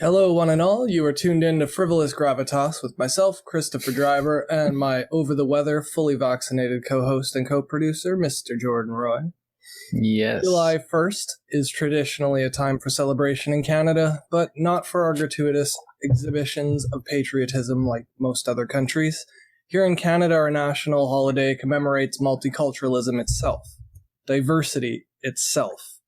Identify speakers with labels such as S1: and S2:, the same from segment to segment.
S1: Hello, one and all. You are tuned in to Frivolous Gravitas with myself, Christopher Driver, and my over-the-weather, fully vaccinated co-host and co-producer, Mr. Jordan Roy.
S2: Yes.
S1: July 1st is traditionally a time for celebration in Canada, but not for our gratuitous exhibitions of patriotism like most other countries. Here in Canada, our national holiday commemorates multiculturalism itself, diversity itself,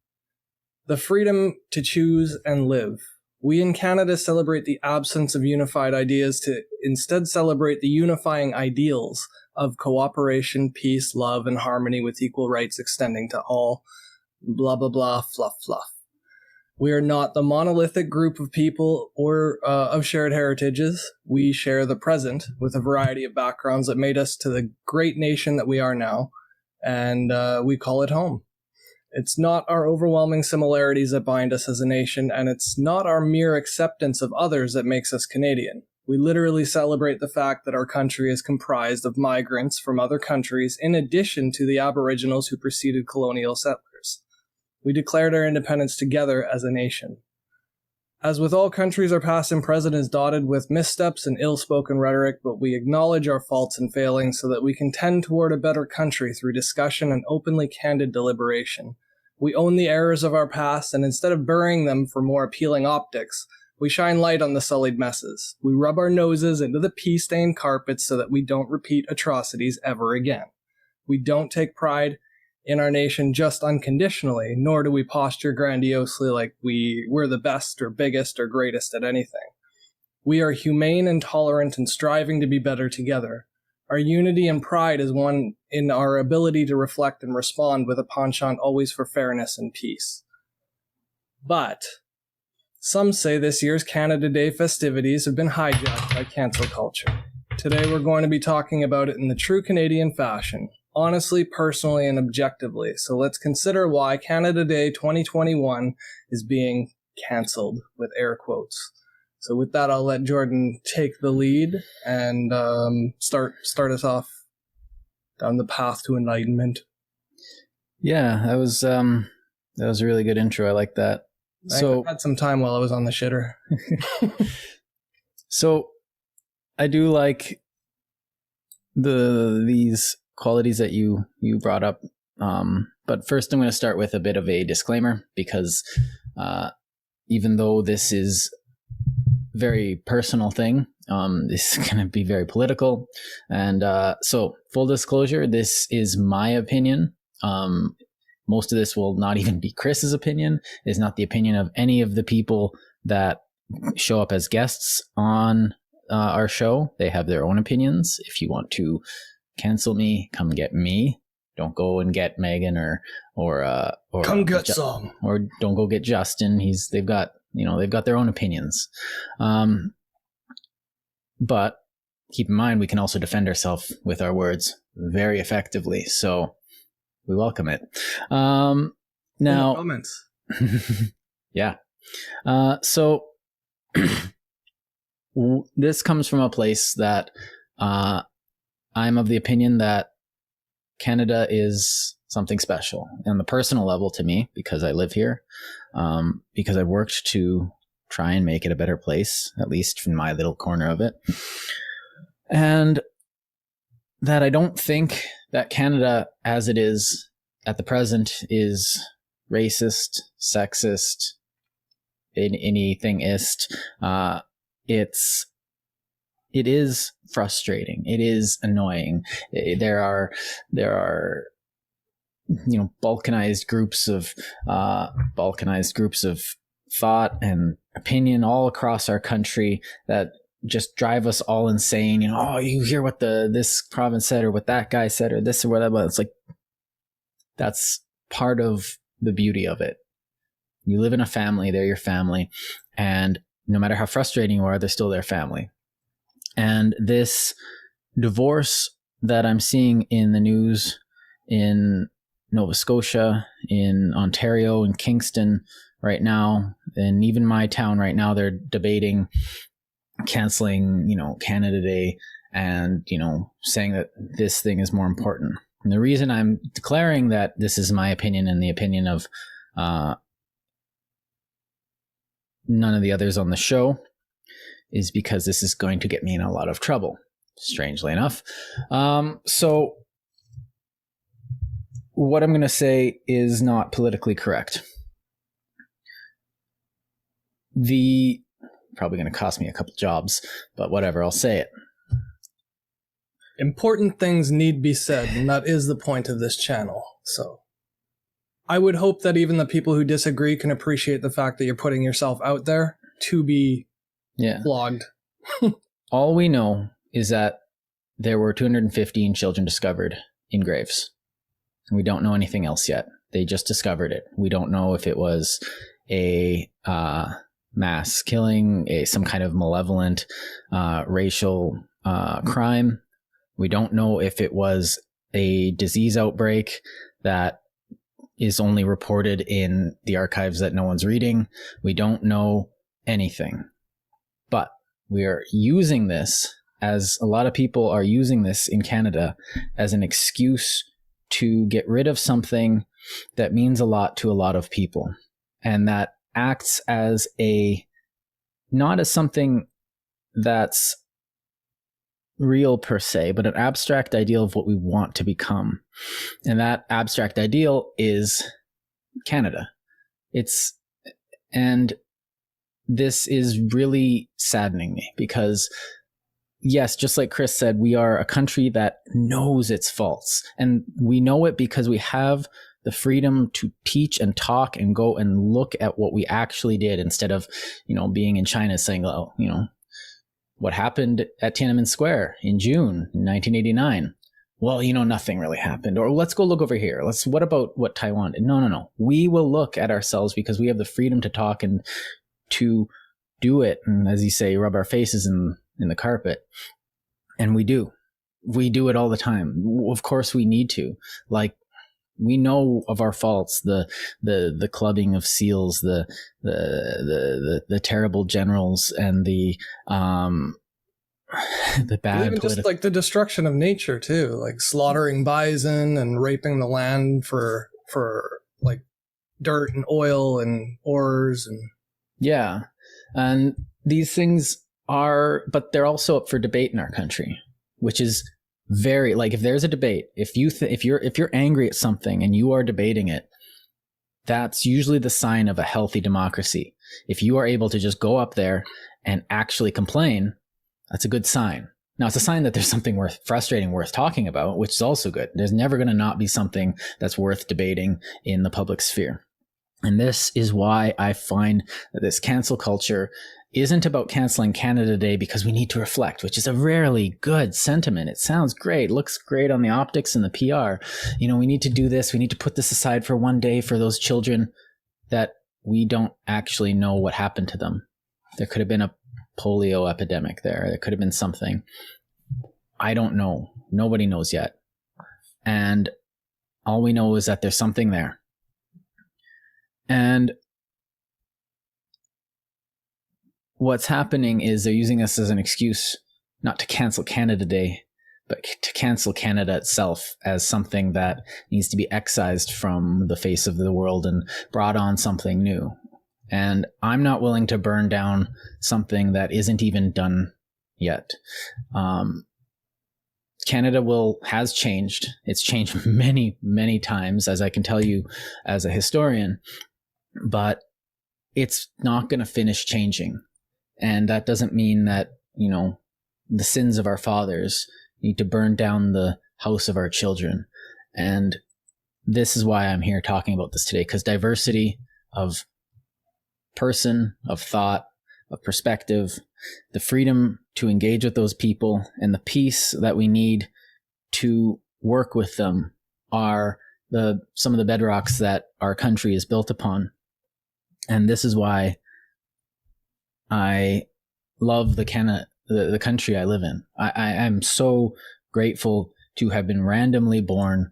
S1: the freedom to choose and live. We in Canada celebrate the absence of unified ideas to instead celebrate the unifying ideals of cooperation, peace, love, and harmony with equal rights extending to all. Blah, blah, blah, fluff, fluff. We are not the monolithic group of people or of shared heritages. We share the present with a variety of backgrounds that made us to the great nation that we are now, and we call it home. It's not our overwhelming similarities that bind us as a nation, and it's not our mere acceptance of others that makes us Canadian. We literally celebrate the fact that our country is comprised of migrants from other countries in addition to the Aboriginals who preceded colonial settlers. We declared our independence together as a nation. As with all countries, our past and present is dotted with missteps and ill-spoken rhetoric, but we acknowledge our faults and failings so that we can tend toward a better country through discussion and openly candid deliberation. We own the errors of our past, and instead of burying them for more appealing optics, we shine light on the sullied messes. We rub our noses into the pea-stained carpets so that we don't repeat atrocities ever again. We don't take pride in our nation just unconditionally, nor do we posture grandiosely like we're the best or biggest or greatest at anything. We are humane and tolerant and striving to be better together. Our unity and pride is one in our ability to reflect and respond with a penchant always for fairness and peace. But some say this year's Canada Day festivities have been hijacked by cancel culture. Today we're going to be talking about it in the true Canadian fashion, honestly, personally, and objectively. So let's consider why Canada Day 2021 is being cancelled, with air quotes. So with that, I'll let Jordan take the lead and start us off down the path to enlightenment.
S2: Yeah, that was a really good intro. I like that.
S1: I had some time while I was on the shitter.
S2: So I do like these qualities that you brought up. But first I'm going to start with a bit of a disclaimer because even though this is very personal thing, this is going to be very political, and so full disclosure, this is my opinion. Most of this will not even be Kris's opinion. It's not the opinion of any of the people that show up as guests on our show. They have their own opinions. If you want to cancel me, come get me. Don't go and get Megan or
S1: come get some,
S2: or don't go get Justin. They've got their own opinions. But keep in mind, we can also defend ourselves with our words very effectively. So we welcome it. Now,
S1: comments.
S2: Yeah. So this comes from a place that I'm of the opinion that Canada is something special on the personal level to me because I live here, because I've worked to try and make it a better place, at least from my little corner of it. And that I don't think that Canada, as it is at the present, is racist, sexist, anything-ist. It is frustrating. It is annoying. There are balkanized groups of thought and opinion all across our country that just drive us all insane. You hear what this province said, or what that guy said, or this or whatever. It's like, that's part of the beauty of it. You live in a family, they're your family, and no matter how frustrating you are, they're still their family. And this divorce that I'm seeing in the news in Nova Scotia, in Ontario, in Kingston right now, and even my town right now, they're debating canceling, Canada Day and, saying that this thing is more important. And the reason I'm declaring that this is my opinion and the opinion of none of the others on the show is because this is going to get me in a lot of trouble, strangely enough. So what I'm going to say is not politically correct. Probably going to cost me a couple jobs, but whatever, I'll say it.
S1: Important things need be said, and that is the point of this channel. So I would hope that even the people who disagree can appreciate the fact that you're putting yourself out there to be flogged.
S2: All we know is that there were 215 children discovered in graves. We don't know anything else yet. They just discovered it. We don't know if it was a mass killing, some kind of malevolent racial crime. We don't know if it was a disease outbreak that is only reported in the archives that no one's reading. We don't know anything. But we are using this, as a lot of people are using this in Canada, as an excuse to get rid of something that means a lot to a lot of people. And that acts as not as something that's real per se, but an abstract ideal of what we want to become. And that abstract ideal is Canada. And this is really saddening me because, yes, just like Kris said, we are a country that knows its faults. And we know it because we have the freedom to teach and talk and go and look at what we actually did instead of, being in China saying, oh, what happened at Tiananmen Square in June 1989? Well, nothing really happened. Or let's go look over here. What about what Taiwan did? No. We will look at ourselves because we have the freedom to talk and to do it. And as you say, rub our faces in the carpet. And we do. We do it all the time. Of course we need to. Like, we know of our faults, the clubbing of seals, the terrible generals, and the bad
S1: even just like the destruction of nature too, like slaughtering bison and raping the land for like dirt and oil and ores and
S2: and these things but they're also up for debate in our country, which is very, like, if there's a debate, if you're angry at something and you are debating it, that's usually the sign of a healthy democracy. If you are able to just go up there and actually complain, that's a good sign. Now, it's a sign that there's something worth talking about, which is also good. There's never going to not be something that's worth debating in the public sphere. And this is why I find that this cancel culture isn't about canceling Canada Day because we need to reflect, which is a rarely good sentiment. It sounds great, looks great on the optics and the PR. We need to do this. We need to put this aside for one day for those children that we don't actually know what happened to them. There could have been a polio epidemic there. There could have been something. I don't know. Nobody knows yet. And all we know is that there's something there. And what's happening is they're using us as an excuse not to cancel Canada Day, but to cancel Canada itself as something that needs to be excised from the face of the world and brought on something new. And I'm not willing to burn down something that isn't even done yet. Canada has changed. It's changed many, many times, as I can tell you as a historian, but it's not going to finish changing. And that doesn't mean that, the sins of our fathers need to burn down the house of our children. And this is why I'm here talking about this today, because diversity of person, of thought, of perspective, the freedom to engage with those people, and the peace that we need to work with them are some of the bedrocks that our country is built upon. And this is why I love the country I live in. I am so grateful to have been randomly born,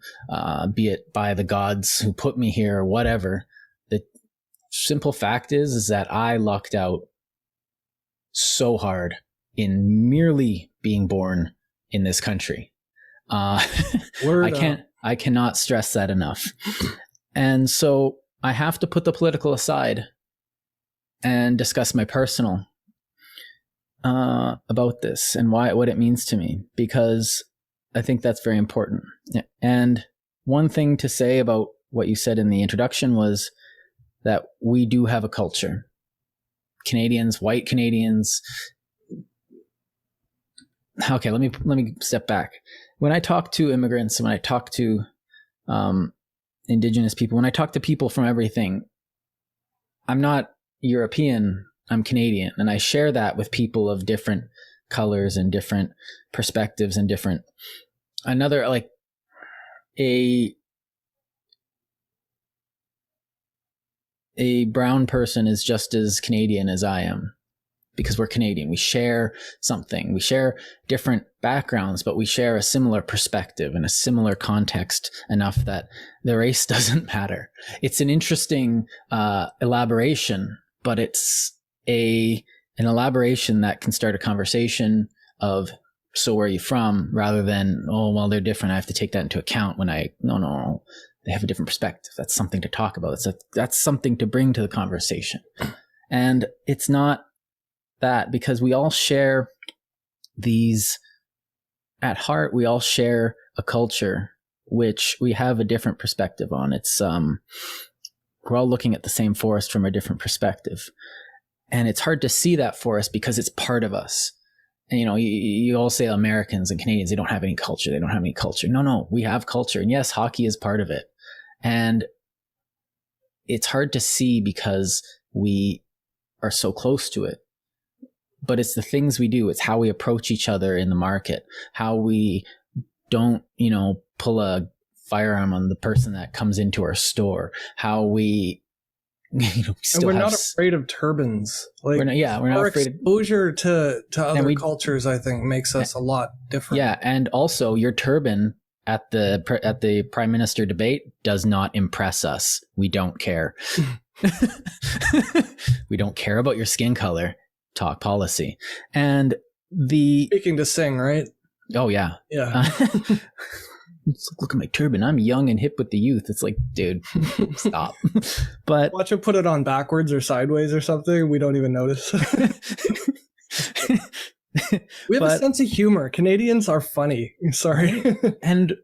S2: be it by the gods who put me here or whatever. The simple fact is that I lucked out so hard in merely being born in this country. I cannot stress that enough. And so I have to put the political aside and discuss my personal about this and what it means to me, because I think that's very important. And one thing to say about what you said in the introduction was that we do have a culture. Canadians, white Canadians. Okay, let me step back. When I talk to immigrants, when I talk to Indigenous people, when I talk to people from everything, I'm not European, I'm Canadian. And I share that with people of different colors and different perspectives and different, another, like a brown person is just as Canadian as I am, because we're Canadian. We share something. We share different backgrounds, but we share a similar perspective and a similar context enough that the race doesn't matter. It's an interesting elaboration, but it's an elaboration that can start a conversation of, so where are you from? Rather than, oh, well, they're different, I have to take that into account when no, they have a different perspective. That's something to talk about. That's something to bring to the conversation. And it's not that, because we all share these, at heart, we all share a culture which we have a different perspective on. It's we're all looking at the same forest from a different perspective, and it's hard to see that forest because it's part of us. And you all say Americans and Canadians, they don't have any culture. They don't have any culture. No, we have culture, and yes, hockey is part of it. And it's hard to see because we are so close to it. But it's the things we do. It's how we approach each other in the market, how we don't, pull a firearm on the person that comes into our store, how we,
S1: and we're not afraid of turbans. Like, we're not
S2: our
S1: afraid. Exposure to other cultures, I think, makes us a lot different. Yeah,
S2: and also your turban at the Prime Minister debate does not impress us. We don't care. We don't care about your skin color. Talk policy. And
S1: speaking to sing, right?
S2: Oh yeah. Look at my turban. I'm young and hip with the youth. It's like, dude, stop. But
S1: watch him put it on backwards or sideways or something. We don't even notice. We have a sense of humor. Canadians are funny. Sorry.
S2: And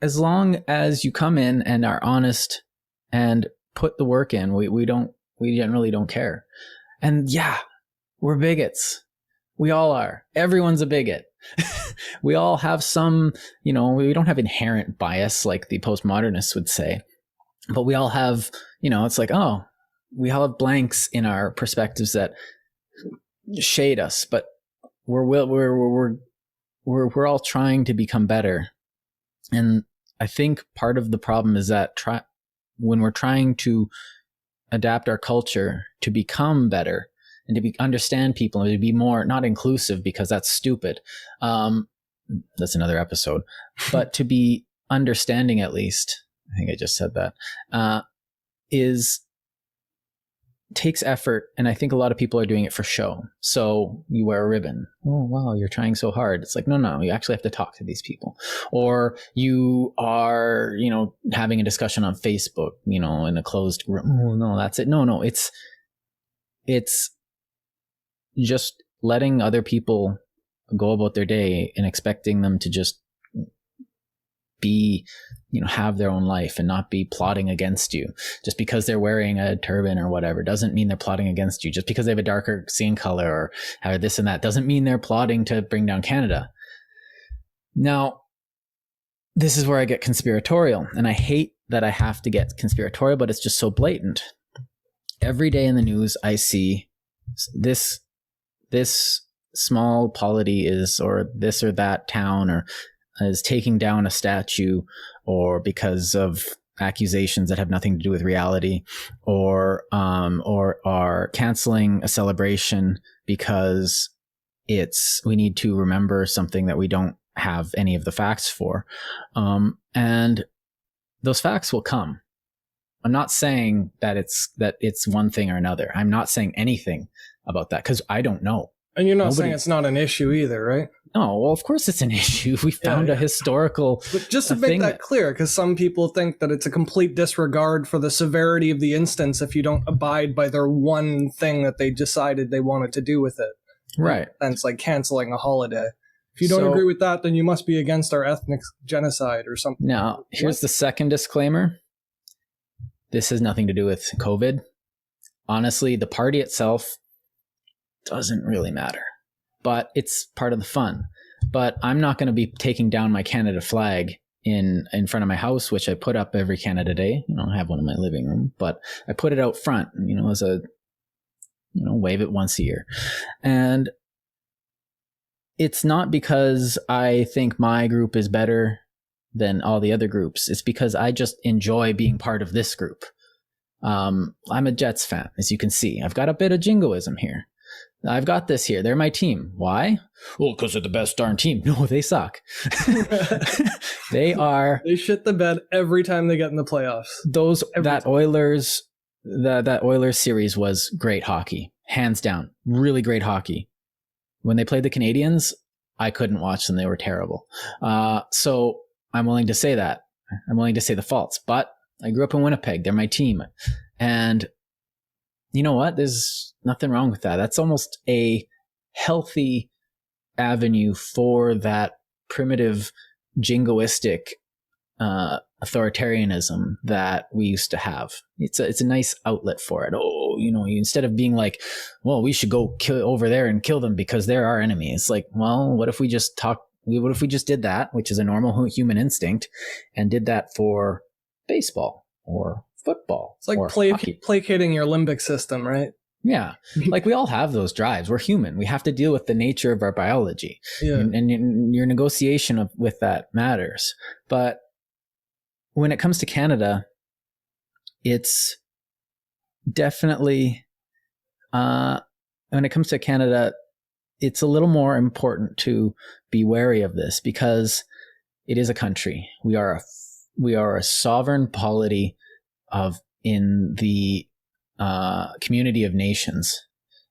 S2: as long as you come in and are honest and put the work in, we generally don't care. And yeah, we're bigots. We all are. Everyone's a bigot. We all have some, we don't have inherent bias like the postmodernists would say, but we all have, it's like, oh, we all have blanks in our perspectives that shade us, but we're all trying to become better. And I think part of the problem is that when we're trying to adapt our culture to become better and to understand people and to be more, not inclusive because that's stupid. That's another episode, but to be understanding, at least, I think I just said that, takes effort. And I think a lot of people are doing it for show. So you wear a ribbon. Oh, wow, you're trying so hard. It's like, no, you actually have to talk to these people. Or you are, having a discussion on Facebook, in a closed room. Oh, no, that's it. No, it's just letting other people go about their day and expecting them to just be, have their own life and not be plotting against you. Just because they're wearing a turban or whatever doesn't mean they're plotting against you. Just because they have a darker skin color or have this and that doesn't mean they're plotting to bring down Canada. Now, this is where I get conspiratorial, and I hate that I have to get conspiratorial, but it's just so blatant. Every day in the news, I see this small polity or this or that town or is taking down a statue, or because of accusations that have nothing to do with reality, or are canceling a celebration because we need to remember something that we don't have any of the facts for. And those facts will come. I'm not saying that it's one thing or another. I'm not saying anything about that because I don't know.
S1: And you're not saying it's not an issue either, right?
S2: No, well, of course it's an issue. We found a historical
S1: But just to make that clear, because some people think that it's a complete disregard for the severity of the instance if you don't abide by their one thing that they decided they wanted to do with it.
S2: Right.
S1: And it's like canceling a holiday. If you don't agree with that, then you must be against our ethnic genocide or something.
S2: Now, here's the second disclaimer. This has nothing to do with COVID. Honestly, the party itself doesn't really matter, but it's part of the fun. But I'm not going to be taking down my Canada flag in front of my house, which I put up every Canada Day. I have one in my living room, but I put it out front, as a, wave it once a year. And it's not because I think my group is better than all the other groups. It's because I just enjoy being part of this group. I'm a Jets fan, as you can see. I've got a bit of jingoism here. I've got this here. They're my team. Why? Well, because they're the best darn team. No, they suck. They
S1: shit the bed every time they get in the playoffs.
S2: That Oilers series was great hockey. Hands down. Really great hockey. When they played the Canadiens, I couldn't watch them. They were terrible. So I'm willing to say that. I'm willing to say the faults. But I grew up in Winnipeg. They're my team. And you know what? There's nothing wrong with that. That's almost a healthy avenue for that primitive, jingoistic authoritarianism that we used to have. It's a nice outlet for it. Instead of being like, well, we should go over there and kill them because they're our enemy. It's like, well, what if we just did that, which is a normal human instinct, and did that for baseball or football?
S1: It's like placating your limbic system, right?
S2: Yeah. Like we all have those drives. We're human. We have to deal with the nature of our biology. Yeah. And your negotiation with that matters. But when it comes to Canada, it's definitely, it's a little more important to be wary of this because it is a country. We are a sovereign polity in the community of nations,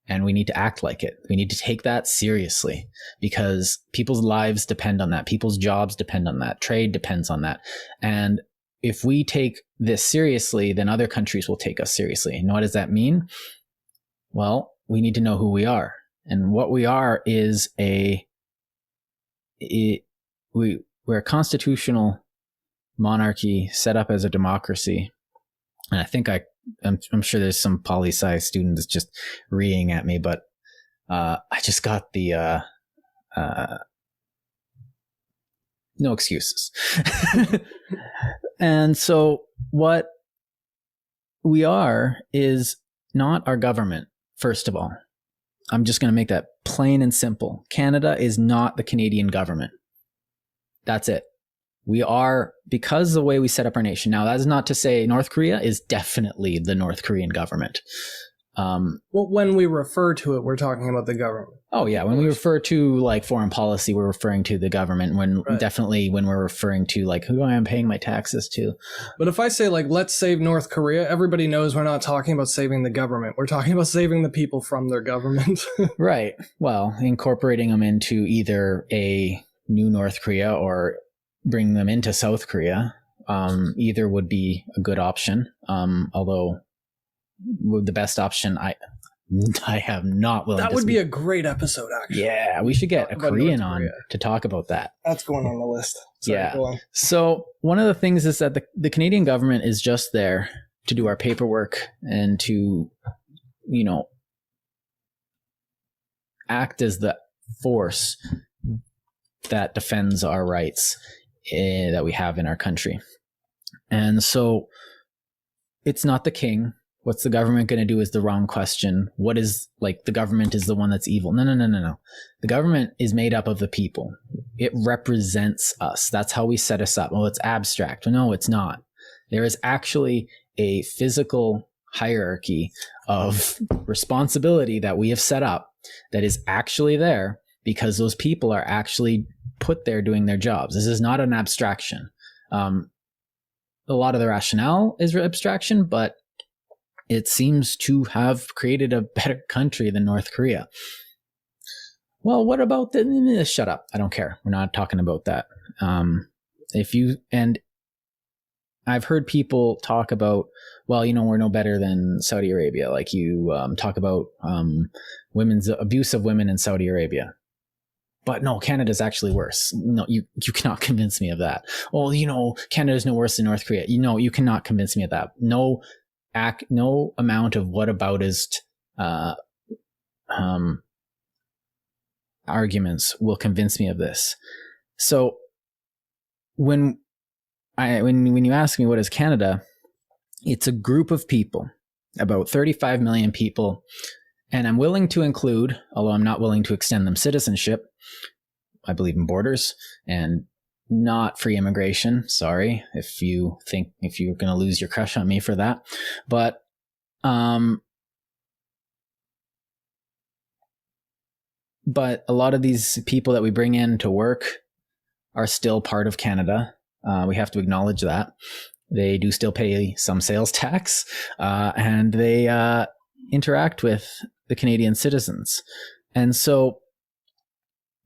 S2: and we need to act like it. We need to take that seriously because people's lives depend on that. People's jobs depend on that. Trade depends on that. And if we take this seriously, then other countries will take us seriously. And what does that mean? Well, we need to know who we are. And what we are is we're a constitutional monarchy set up as a democracy. And I think I'm sure there's some poli-sci student that's just reading at me, but I just got the no excuses. And so what we are is not our government, first of all. I'm just going to make that plain and simple. Canada is not the Canadian government. That's it. We are, because of the way we set up our nation. Now, that is not to say North Korea is definitely the North Korean government.
S1: Well, when we refer to it, we're talking about the government.
S2: Oh, yeah. When we refer to like foreign policy, we're referring to the government. Definitely when we're referring to like who I am paying my taxes to.
S1: But if I say like, let's save North Korea, everybody knows we're not talking about saving the government. We're talking about saving the people from their government.
S2: Right. Well, incorporating them into either a new North Korea or bring them into South Korea. Either would be a good option. Although the best option, I have not willing.
S1: That would be a great episode, actually.
S2: Yeah, we should get a Korean on to talk about that.
S1: That's going on the list. Sorry,
S2: yeah. So one of the things is that the Canadian government is just there to do our paperwork and to, act as the force that defends our rights that we have in our country. And so it's not the king. What's the government going to do is the wrong question. What is like the government is the one that's evil? No. The government is made up of the people. It represents us. That's how we set us up. Well, it's abstract. No, it's not. There is actually a physical hierarchy of responsibility that we have set up that is actually there because those people are actually put there doing their jobs. This is not an abstraction. A lot of the rationale is abstraction, but it seems to have created a better country than North Korea. well, what about the, shut up. I don't care. We're not talking about that. And I've heard people talk about, well, we're no better than Saudi Arabia. Like you talk about women's abuse of women in Saudi Arabia. But no, Canada's actually worse. No, you cannot convince me of that. Well, Canada's no worse than North Korea. You cannot convince me of that. No amount of whataboutist arguments will convince me of this. So when you ask me what is Canada, it's a group of people, about 35 million people. And I'm willing to include, although I'm not willing to extend them citizenship. I believe in borders and not free immigration. Sorry if you're going to lose your crush on me for that. But a lot of these people that we bring in to work are still part of Canada. We have to acknowledge that. They do still pay some sales tax, and they interact with the Canadian citizens. And so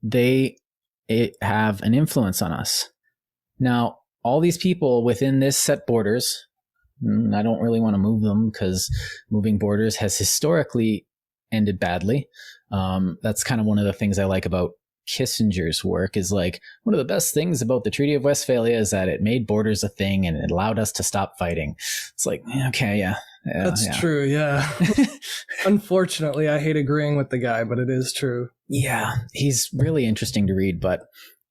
S2: they have an influence on us. Now, all these people within this set borders, I don't really want to move them because moving borders has historically ended badly. That's kind of one of the things I like about Kissinger's work is like one of the best things about the Treaty of Westphalia is that it made borders a thing and it allowed us to stop fighting. It's like, okay, yeah.
S1: That's true, yeah. Unfortunately, I hate agreeing with the guy, but it is true.
S2: Yeah, he's really interesting to read, but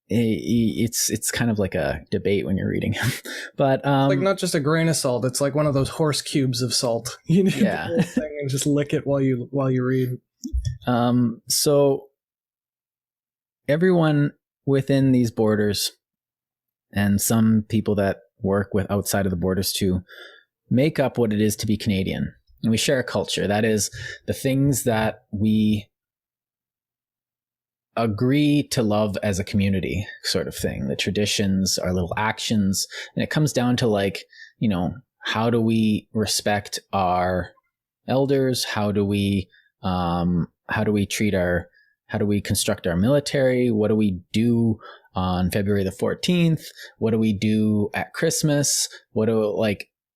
S2: it's kind of like a debate when you're reading him. But
S1: it's like not just a grain of salt; it's like one of those horse cubes of salt. You need the whole thing and just lick it while you read.
S2: So everyone within these borders, and some people that work with outside of the borders too, make up what it is to be Canadian. And we share a culture. That is the things that we agree to love as a community sort of thing. The traditions, our little actions. And it comes down to like, how do we respect our elders? How do we construct our military? What do we do on February the 14th? What do we do at Christmas?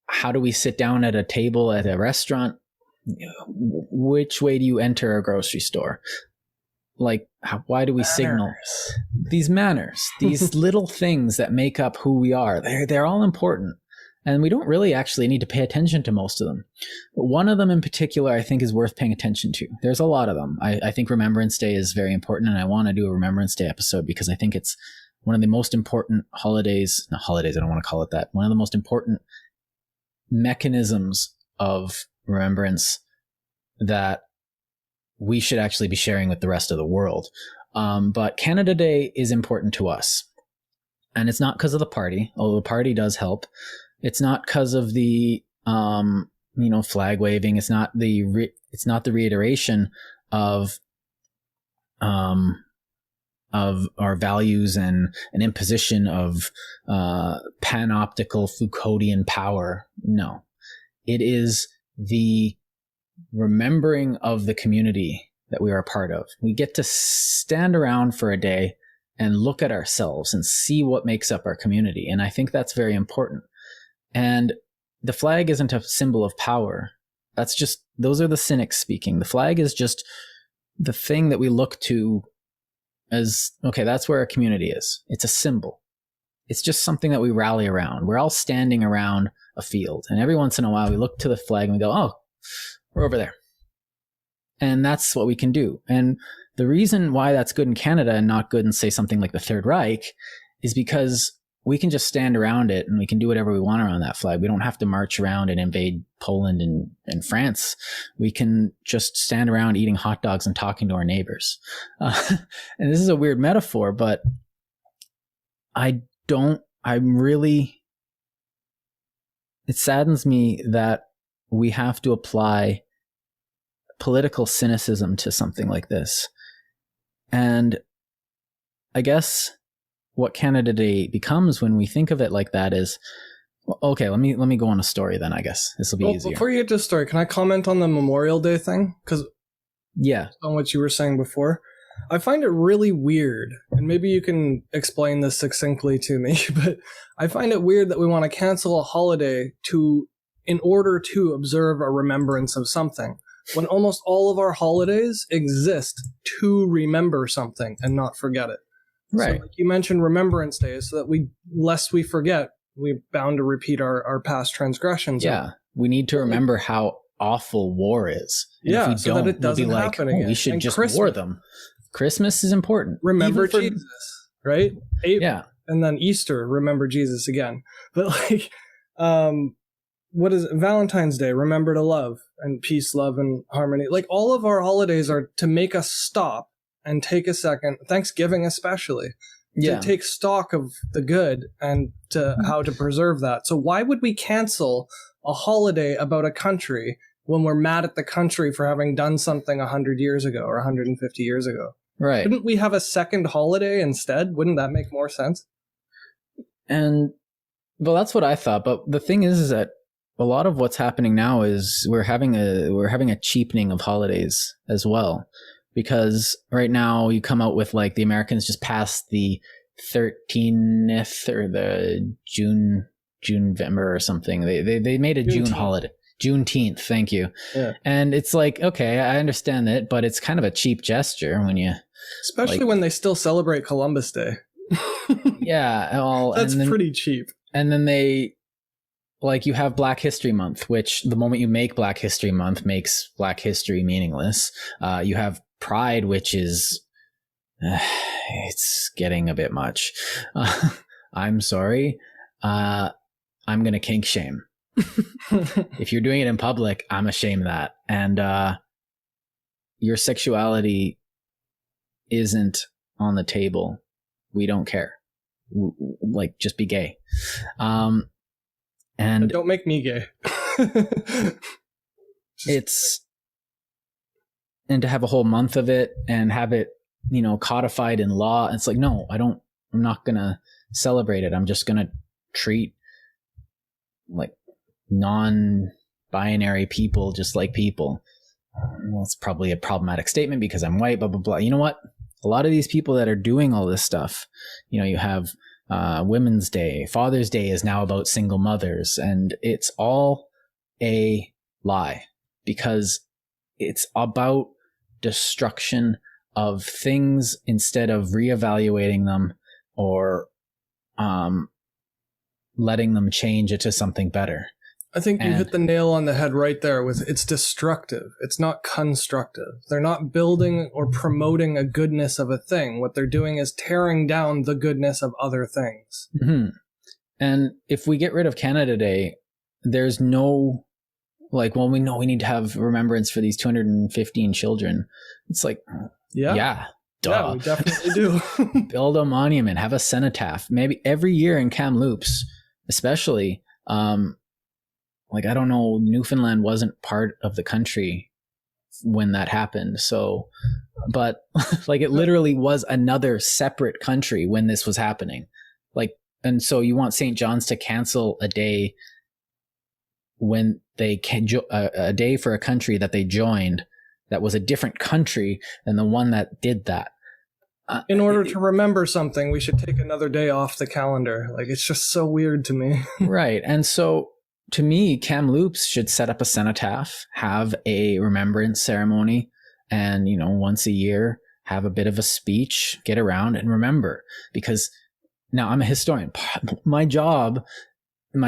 S2: How do we sit down at a table at a restaurant? Which way do you enter a grocery store? Why do we signal these manners, these little things that make up who we are? They're all important. And we don't really actually need to pay attention to most of them. But one of them in particular, I think is worth paying attention to. There's a lot of them. I think Remembrance Day is very important, and I want to do a Remembrance Day episode because I think it's one of the most important holidays, not holidays, I don't want to call it that, one of the most important mechanisms of remembrance that we should actually be sharing with the rest of the world. But Canada Day is important to us. And it's not because of the party, although the party does help. It's not because of the, flag waving. It's not the reiteration of our values and an imposition of panoptical Foucauldian power. No, it is the remembering of the community that we are a part of. We get to stand around for a day and look at ourselves and see what makes up our community. And I think that's very important. And the flag isn't a symbol of power. Those are the cynics speaking. The flag is just the thing that we look to as, okay, that's where our community is. It's a symbol. It's just something that we rally around. We're all standing around a field. And every once in a while we look to the flag and we go, oh, we're over there. And that's what we can do. And the reason why that's good in Canada and not good in, say, something like the Third Reich is because we can just stand around it and we can do whatever we want around that flag. We don't have to march around and invade Poland and France. We can just stand around eating hot dogs and talking to our neighbors. And this is a weird metaphor, but it saddens me that we have to apply political cynicism to something like this. And I guess what Canada Day becomes when we think of it like that is, okay, let me go on a story then, I guess. This will be easier.
S1: Before you get to the story, can I comment on the Memorial Day thing? Because
S2: yeah,
S1: on what you were saying before. I find it really weird, and maybe you can explain this succinctly to me, but I find it weird that we want to cancel a holiday in order to observe a remembrance of something, when almost all of our holidays exist to remember something and not forget it.
S2: Right.
S1: So like you mentioned Remembrance Day, so that lest we forget, we're bound to repeat our past transgressions.
S2: Yeah. We need to remember how awful war is. And if we
S1: so
S2: don't,
S1: that it doesn't
S2: we'll be
S1: happen
S2: like,
S1: again.
S2: we should
S1: And
S2: just
S1: Christmas.
S2: war them. Christmas is important.
S1: Remember
S2: Even for-
S1: Jesus, right?
S2: Yeah.
S1: And then Easter, remember Jesus again. But like, what is it? Valentine's Day, remember to love, and peace, love, and harmony. Like, all of our holidays are to make us stop and take a second, Thanksgiving especially, to take stock of the good and to how to preserve that. So why would we cancel a holiday about a country when we're mad at the country for having done something 100 years ago or 150 years ago?
S2: Right.
S1: Couldn't we have a second holiday instead? Wouldn't that make more sense?
S2: And, well, that's what I thought. But the thing is that a lot of what's happening now is we're having a cheapening of holidays as well. Because right now you come out with like the Americans just passed the 13th or the November or something. They made a June holiday. Juneteenth, thank you.
S1: Yeah.
S2: And it's like, okay, I understand it, but it's kind of a cheap gesture when you...
S1: Especially when they still celebrate Columbus Day.
S2: Yeah. Well,
S1: That's pretty cheap.
S2: And then they... Like, you have Black History Month, which the moment you make Black History Month makes Black history meaningless. You have Pride, which is... it's getting a bit much. I'm sorry. I'm going to kink shame. If you're doing it in public, I'm ashamed of that. And your sexuality isn't on the table. We don't care. Like, just be gay. And
S1: but don't make me gay.
S2: And to have a whole month of it and have it, codified in law. It's like, no, I'm not going to celebrate it. I'm just going to treat like non-binary people just like people. Well, it's probably a problematic statement because I'm white, blah, blah, blah. You know what? A lot of these people that are doing all this stuff, you have Women's Day, Father's Day is now about single mothers, and it's all a lie because it's about destruction of things instead of reevaluating them or letting them change it to something better.
S1: I think you hit the nail on the head right there with it's destructive. It's not constructive. They're not building or promoting a goodness of a thing. What they're doing is tearing down the goodness of other things.
S2: Mm-hmm. And if we get rid of Canada Day, there's no, we know we need to have remembrance for these 215 children. It's like, yeah, duh.
S1: Yeah, we definitely do.
S2: Build a monument, have a cenotaph. Maybe every year in Kamloops, especially, I don't know, Newfoundland wasn't part of the country when that happened. So, but it literally was another separate country when this was happening. And so you want St. John's to cancel a day when they can, a day for a country that they joined that was a different country than the one that did that.
S1: In order to remember something, we should take another day off the calendar. It's just so weird to me.
S2: Right. And so, to me, Kamloops should set up a cenotaph, have a remembrance ceremony, and, once a year, have a bit of a speech, get around and remember. Because now I'm a historian. My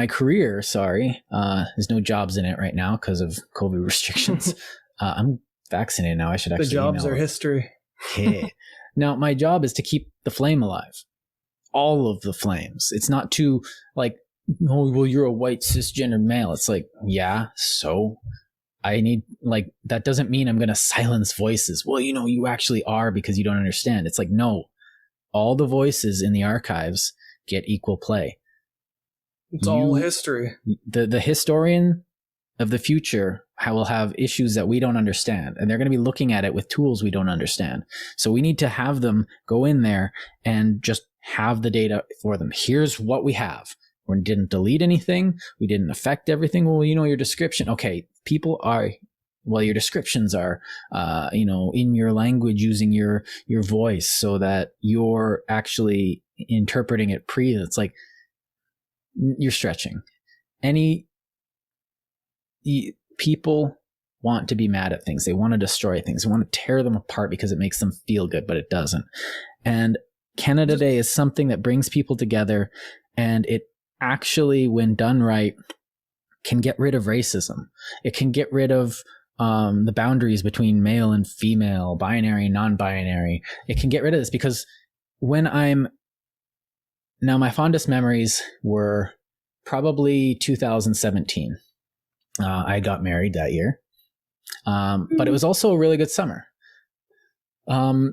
S2: career, there's no jobs in it right now because of COVID restrictions. I'm vaccinated now. I should actually
S1: The jobs are history.
S2: Okay. Now, my job is to keep the flame alive. All of the flames. It's not to, oh, well, you're a white cisgender male. It's like, yeah, so I need, that doesn't mean I'm going to silence voices. Well, you actually are because you don't understand. It's like, no, all the voices in the archives get equal play.
S1: It's all history.
S2: The historian of the future will have issues that we don't understand, and they're going to be looking at it with tools we don't understand. So we need to have them go in there and just have the data for them. Here's what we have. We didn't delete anything. We didn't affect everything. Well, your description. Okay, people are Well, your descriptions are, in your language, using your voice so that you're actually interpreting it it's like you're stretching. People want to be mad at things. They want to destroy things. They want to tear them apart because it makes them feel good, but it doesn't. And Canada Day is something that brings people together, and it actually, when done right, can get rid of racism. It can get rid of the boundaries between male and female, binary, non-binary. It can get rid of this because my fondest memories were probably 2017. I got married that year. But it was also a really good summer. I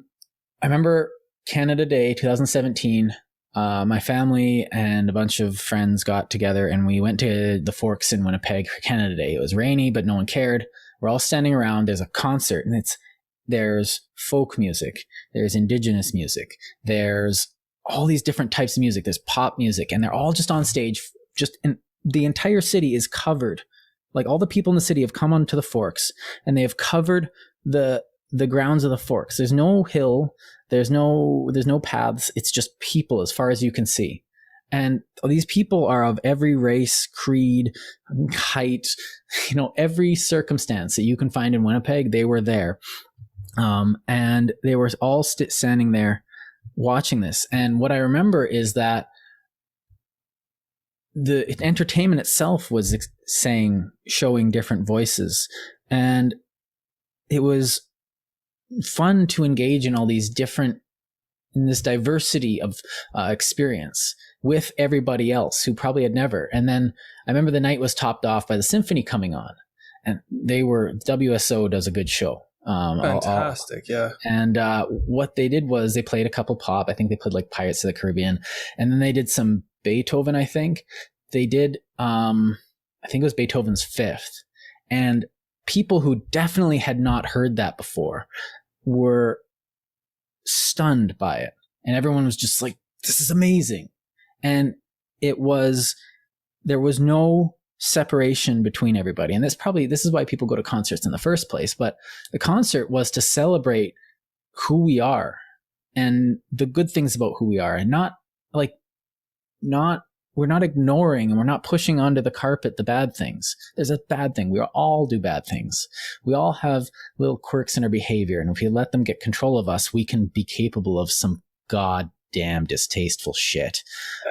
S2: remember Canada Day 2017. My family and a bunch of friends got together and we went to the Forks in Winnipeg for Canada Day. It was rainy, but no one cared. We're all standing around. There's a concert, and there's folk music. There's Indigenous music. There's all these different types of music. There's pop music, and they're all just on stage. And the entire city is covered. Like, all the people in the city have come onto the Forks, and they have covered the grounds of the Forks. There's no hill. There's no paths. It's just people as far as you can see. And these people are of every race, creed, height, every circumstance that you can find in Winnipeg, they were there. And they were all standing there watching this. And what I remember is that the entertainment itself was showing different voices. And it was fun to engage in all these in this diversity of experience with everybody else who probably had never. And then I remember the night was topped off by the symphony coming on, and WSO does a good show.
S1: Fantastic. Yeah. And
S2: what they did was they played a couple pop. I think they played like Pirates of the Caribbean, and then they did some Beethoven. I think they did. I think it was Beethoven's Fifth, and people who definitely had not heard that before were stunned by it, and everyone was just like, "This is amazing!" And there was no separation between everybody, and this is why people go to concerts in the first place. But the concert was to celebrate who we are and the good things about who we are, and we're not ignoring and we're not pushing onto the carpet the bad things. There's a bad thing. We all do bad things. We all have little quirks in our behavior, and if we let them get control of us, we can be capable of some goddamn distasteful shit.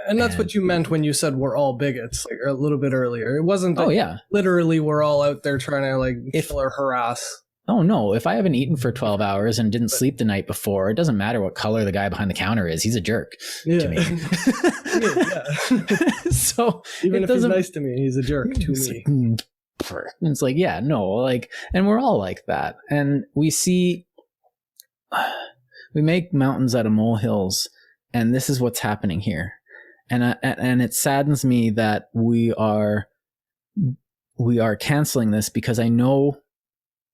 S1: And that's what you meant when you said we're all bigots, like a little bit earlier. It wasn't that literally we're all out there trying to kill or harass.
S2: Oh no, if I haven't eaten for 12 hours and didn't sleep the night before, it doesn't matter what color the guy behind the counter is. He's a jerk to me. So
S1: even if he's nice to me, he's a jerk to me.
S2: It's like, yeah, no, and we're all like that. And we make mountains out of molehills, and this is what's happening here. And it saddens me that we are canceling this, because I know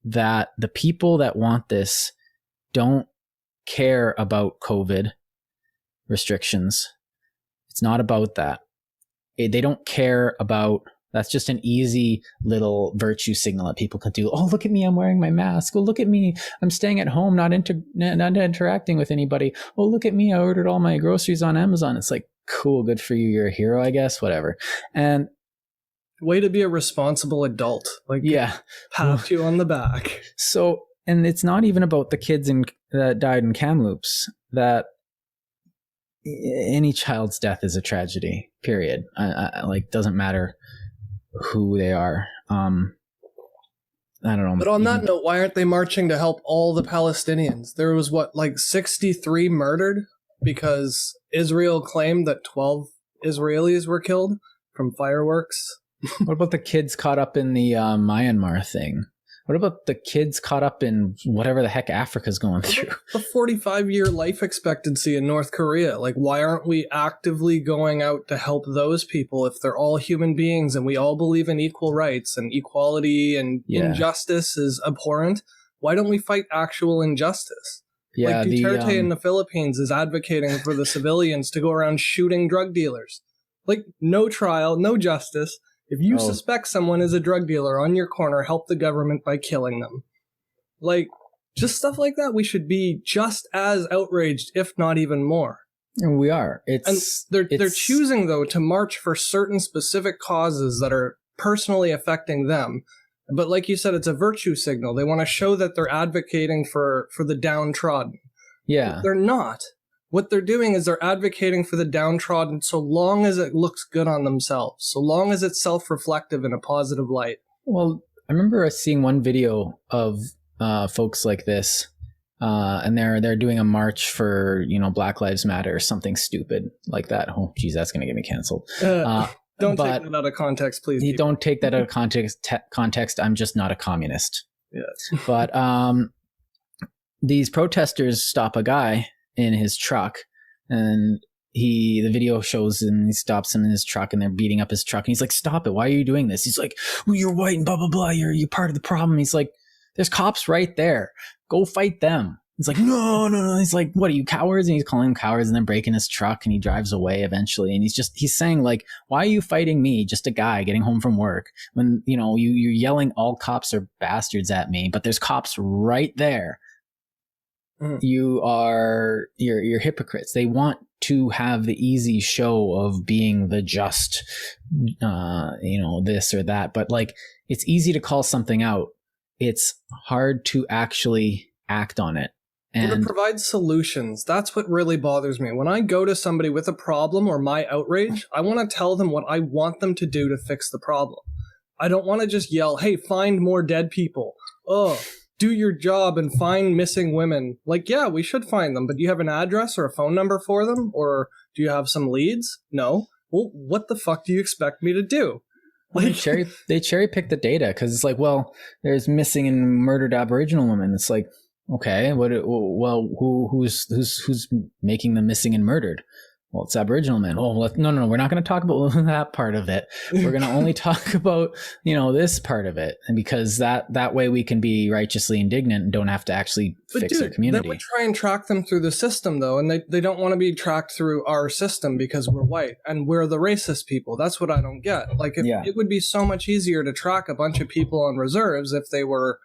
S2: that the people that want this don't care about COVID restrictions. It's not about that. They don't care about, that's just an easy little virtue signal that people can do. Oh, look at me, I'm wearing my mask. Oh, look at me, I'm staying at home, not interacting with anybody. Oh, look at me, I ordered all my groceries on Amazon. It's like, cool, good for you, you're a hero, I guess, whatever. And
S1: way to be a responsible adult. Pat you on the back.
S2: So, and it's not even about the kids that died in Kamloops. That any child's death is a tragedy, period. Doesn't matter who they are. I don't know.
S1: But on that note, why aren't they marching to help all the Palestinians? There was 63 murdered because Israel claimed that 12 Israelis were killed from fireworks.
S2: What about the kids caught up in the Myanmar thing? What about the kids caught up in whatever the heck Africa's going through?
S1: A 45-year life expectancy in North Korea. Why aren't we actively going out to help those people if they're all human beings and we all believe in equal rights and equality and injustice is abhorrent? Why don't we fight actual injustice?
S2: Yeah,
S1: Duterte in the Philippines is advocating for the civilians to go around shooting drug dealers. No trial, no justice. If you suspect someone is a drug dealer on your corner, help the government by killing them. Like, just stuff like that, we should be just as outraged, if not even more.
S2: And we are.
S1: They're choosing, though, to march for certain specific causes that are personally affecting them. But like you said, it's a virtue signal. They want to show that they're advocating for the downtrodden.
S2: Yeah.
S1: But they're not. What they're doing is they're advocating for the downtrodden so long as it looks good on themselves, so long as it's self-reflective in a positive light.
S2: Well, I remember seeing one video of folks like this, and they're doing a march for, Black Lives Matter or something stupid like that. Oh, geez, that's going to get me canceled.
S1: Don't take that out of context, please.
S2: You don't take that out of context. I'm just not a communist.
S1: Yes.
S2: But these protesters stop a guy in his truck, and the video shows him, he stops him in his truck, and they're beating up his truck, and he's like, "Stop it, why are you doing this?" He's like, "Well, you're white and blah blah blah, you're part of the problem." He's like, "There's cops right there, go fight them." He's like, no. He's like, "What are you, cowards?" And he's calling them cowards, and then breaking his truck, and he drives away eventually. And he's saying, like, "Why are you fighting me, just a guy getting home from work, when you're yelling all cops are bastards at me, but there's cops right there." You're hypocrites. They want to have the easy show of being the just, this or that. But like, it's easy to call something out. It's hard to actually act on it. And
S1: to provide solutions. That's what really bothers me. When I go to somebody with a problem or my outrage, I want to tell them what I want them to do to fix the problem. I don't want to just yell, "Hey, find more dead people. Oh, do your job and find missing women." Like, yeah, we should find them, but do you have an address or a phone number for them? Or do you have some leads? No. Well, what the fuck do you expect me to do?
S2: Like, they cherry pick the data, because it's like, well, there's missing and murdered Aboriginal women. It's like, okay, who's making them missing and murdered? Well, it's Aboriginal men. Oh, well, no, we're not going to talk about that part of it. We're going to only talk about, this part of it. And because that way we can be righteously indignant and don't have to actually fix our community.
S1: Then we try and track them through the system, though, and they don't want to be tracked through our system because we're white and we're the racist people. That's what I don't get. Like, it would be so much easier to track a bunch of people on reserves if they were,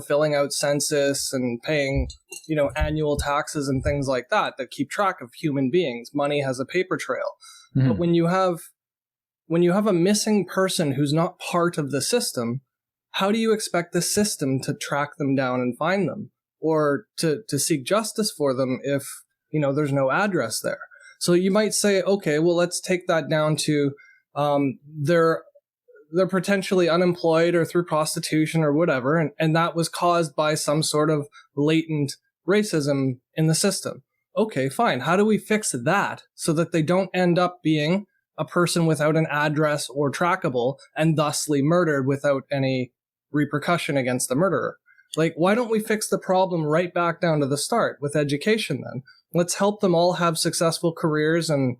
S1: filling out census and paying, annual taxes and things like that keep track of human beings. Money has a paper trail. Mm-hmm. But when you have a missing person who's not part of the system, how do you expect the system to track them down and find them, or to seek justice for them if, there's no address there? So you might say, okay, well, let's take that down to they're potentially unemployed or through prostitution or whatever, and that was caused by some sort of latent racism in the system. Okay, fine. How do we fix that so that they don't end up being a person without an address or trackable and thusly murdered without any repercussion against the murderer? Like, why don't we fix the problem right back down to the start with education then? Let's help them all have successful careers and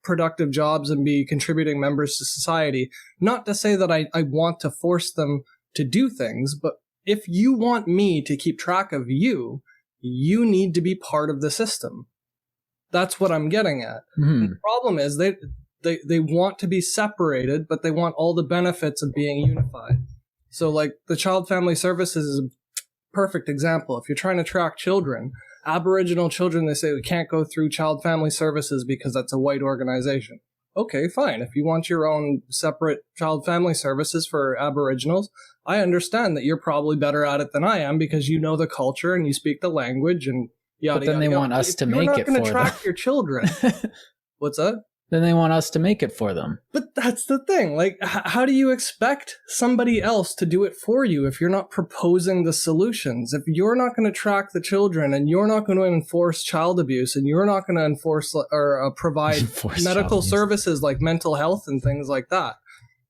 S1: productive jobs and be contributing members to society. Not to say that I want to force them to do things, but if you want me to keep track of you, you need to be part of the system. That's what I'm getting at. Mm-hmm. The problem is they want to be separated, but they want all the benefits of being unified. So like the Child Family Services is a perfect example. If you're trying to track children, Aboriginal children, they say we can't go through Child Family Services because that's a white organization. Okay, fine. If you want your own separate Child Family Services for Aboriginals, I understand that you're probably better at it than I am because you know the culture and you speak the language and yada,
S2: but then they want us to make it for them.
S1: You're not going to track your children. What's that?
S2: Then they want us to make it for them.
S1: But that's the thing. Like, how do you expect somebody else to do it for you if you're not proposing the solutions? If you're not going to track the children and you're not going to enforce child abuse and you're not going to enforce or provide medical services like mental health and things like that,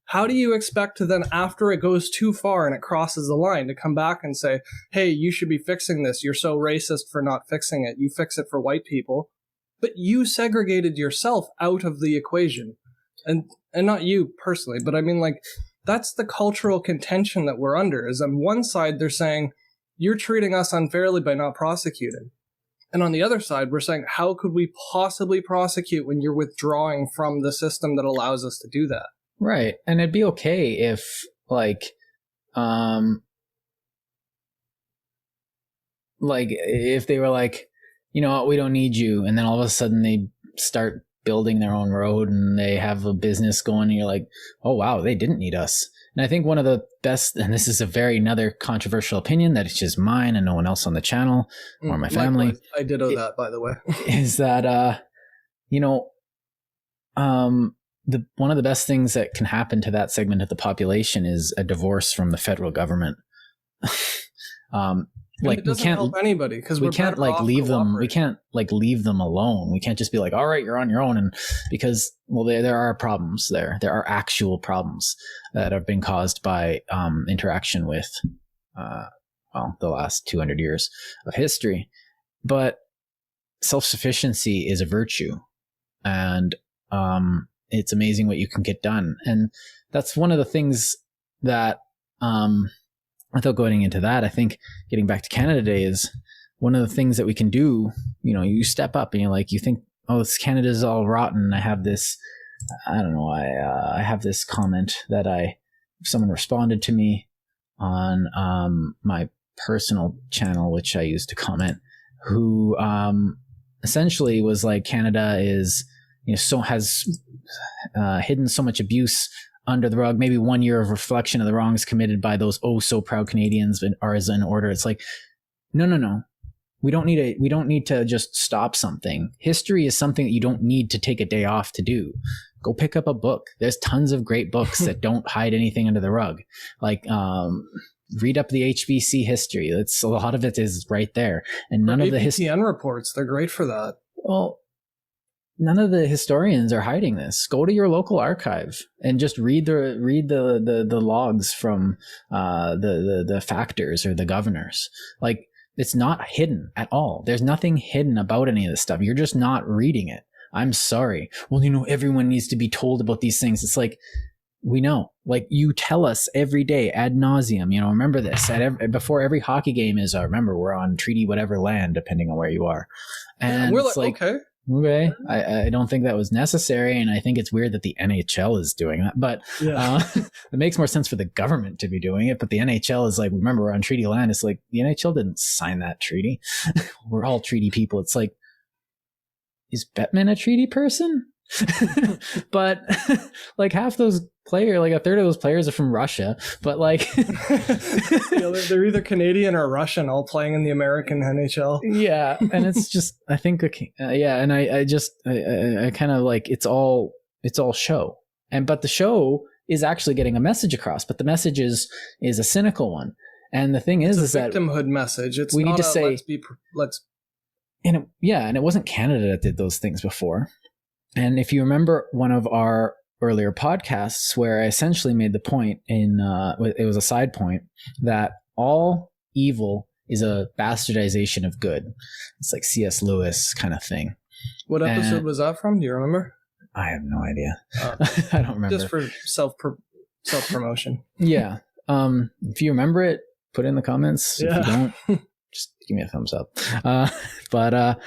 S1: how do you expect to then, after it goes too far and it crosses the line, to come back and say, hey, you should be fixing this. You're so racist for not fixing it. You fix it for white people. But you segregated yourself out of the equation. And not you personally, but I mean, like, that's the cultural contention that we're under, is on one side they're saying, you're treating us unfairly by not prosecuting. And on the other side, we're saying, how could we possibly prosecute when you're withdrawing from the system that allows us to do that?
S2: Right. And it'd be okay if if they were like, you know what, we don't need you. And then all of a sudden they start building their own road and they have a business going and you're like, oh, wow, they didn't need us. And I think one of the best, and this is another controversial opinion that it's just mine and no one else on the channel or my family.
S1: Likewise. I did owe that, by the way.
S2: Is that, one of the best things that can happen to that segment of the population is a divorce from the federal government.
S1: It doesn't help anybody because
S2: we can't leave them. We can't leave them alone. We can't just be like, all right, you're on your own. And because, well, there are problems there. There are actual problems that have been caused by interaction with, the last 200 years of history. But self-sufficiency is a virtue, and it's amazing what you can get done. And that's one of the things that, without going into that, I think getting back to Canada Day is one of the things that we can do. You know, you step up and you think, oh, Canada's all rotten. I have this, I don't know, I have this comment that someone responded to me on my personal channel, which I used to comment, who essentially was like, Canada is, has hidden so much abuse under the rug. Maybe 1 year of reflection of the wrongs committed by those oh so proud Canadians are as in order. It's like, no. We don't need to just stop something. History is something that you don't need to take a day off to do. Go pick up a book. There's tons of great books that don't hide anything under the rug. Read up the HBC history. A lot of it is right there. And none of the
S1: APTN reports, they're great for that.
S2: Well, none of the historians are hiding this. Go to your local archive and just read the logs from the factors or the governors. Like, it's not hidden at all. There's nothing hidden about any of this stuff. You're just not reading it. I'm sorry. Well, everyone needs to be told about these things. It's like, we know. Like, you tell us every day ad nauseum. Remember this before every hockey game is. Remember, we're on treaty whatever land, depending on where you are. And
S1: we're like, okay.
S2: Okay, I don't think that was necessary, and I think it's weird that the NHL is doing that. But it makes more sense for the government to be doing it. But the NHL is like, remember, we're on treaty land. It's like, the NHL didn't sign that treaty. We're all treaty people. It's like, is Bettman a treaty person? But like half those players, like a third of those players are from Russia. But like,
S1: they're either Canadian or Russian, all playing in the American NHL.
S2: Yeah, and it's just, I think, and I kind of like, it's all show, but the show is actually getting a message across. But the message is a cynical one. And the thing is that
S1: victimhood message. It's
S2: we
S1: not
S2: need to say
S1: let's.
S2: And it wasn't Canada that did those things before. And if you remember one of our earlier podcasts where I essentially made the point it was a side point, that all evil is a bastardization of good. It's like C.S. Lewis kind of thing.
S1: What episode was that from? Do you remember?
S2: I have no idea. I don't remember.
S1: Just for self-promotion.
S2: Yeah. If you remember it, put it in the comments.
S1: Yeah.
S2: If you don't, just give me a thumbs up. But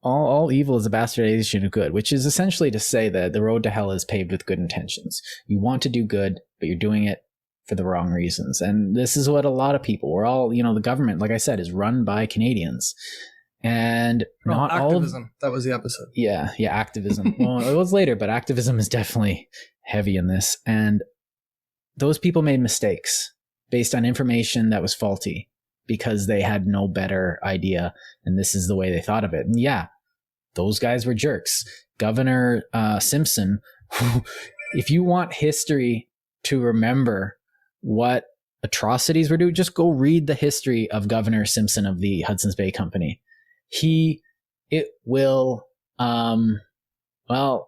S2: all evil is a bastardization of good, which is essentially to say that the road to hell is paved with good intentions. You want to do good, but you're doing it for the wrong reasons. And this is what a lot of people, we're all, the government, like I said, is run by Canadians. And not
S1: activism.
S2: all.
S1: That was the episode.
S2: Yeah, activism. Well, it was later, but activism is definitely heavy in this. And those people made mistakes based on information that was faulty because they had no better idea. And this is the way they thought of it. And yeah, those guys were jerks. Governor Simpson, if you want history to remember what atrocities were doing, just go read the history of Governor Simpson of the Hudson's Bay Company. It will, it'll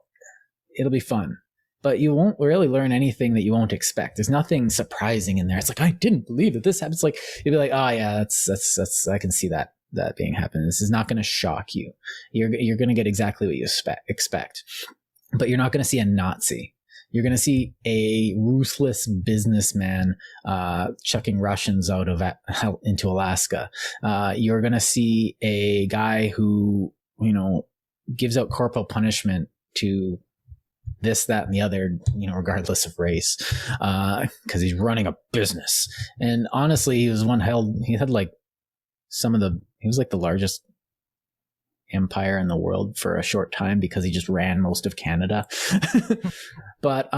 S2: be fun. But you won't really learn anything that you won't expect. There's nothing surprising in there. It's like, I didn't believe that this happens. Like, you'll be like, oh yeah, that's I can see that being happening. This is not going to shock you. You're going to get exactly what you expect. But you're not going to see a Nazi. You're going to see a ruthless businessman chucking Russians out of into Alaska. You're going to see a guy who, gives out corporal punishment to this, that, and the other, regardless of race, because he's running a business. And honestly, he was he had like he was like the largest empire in the world for a short time because he just ran most of Canada. But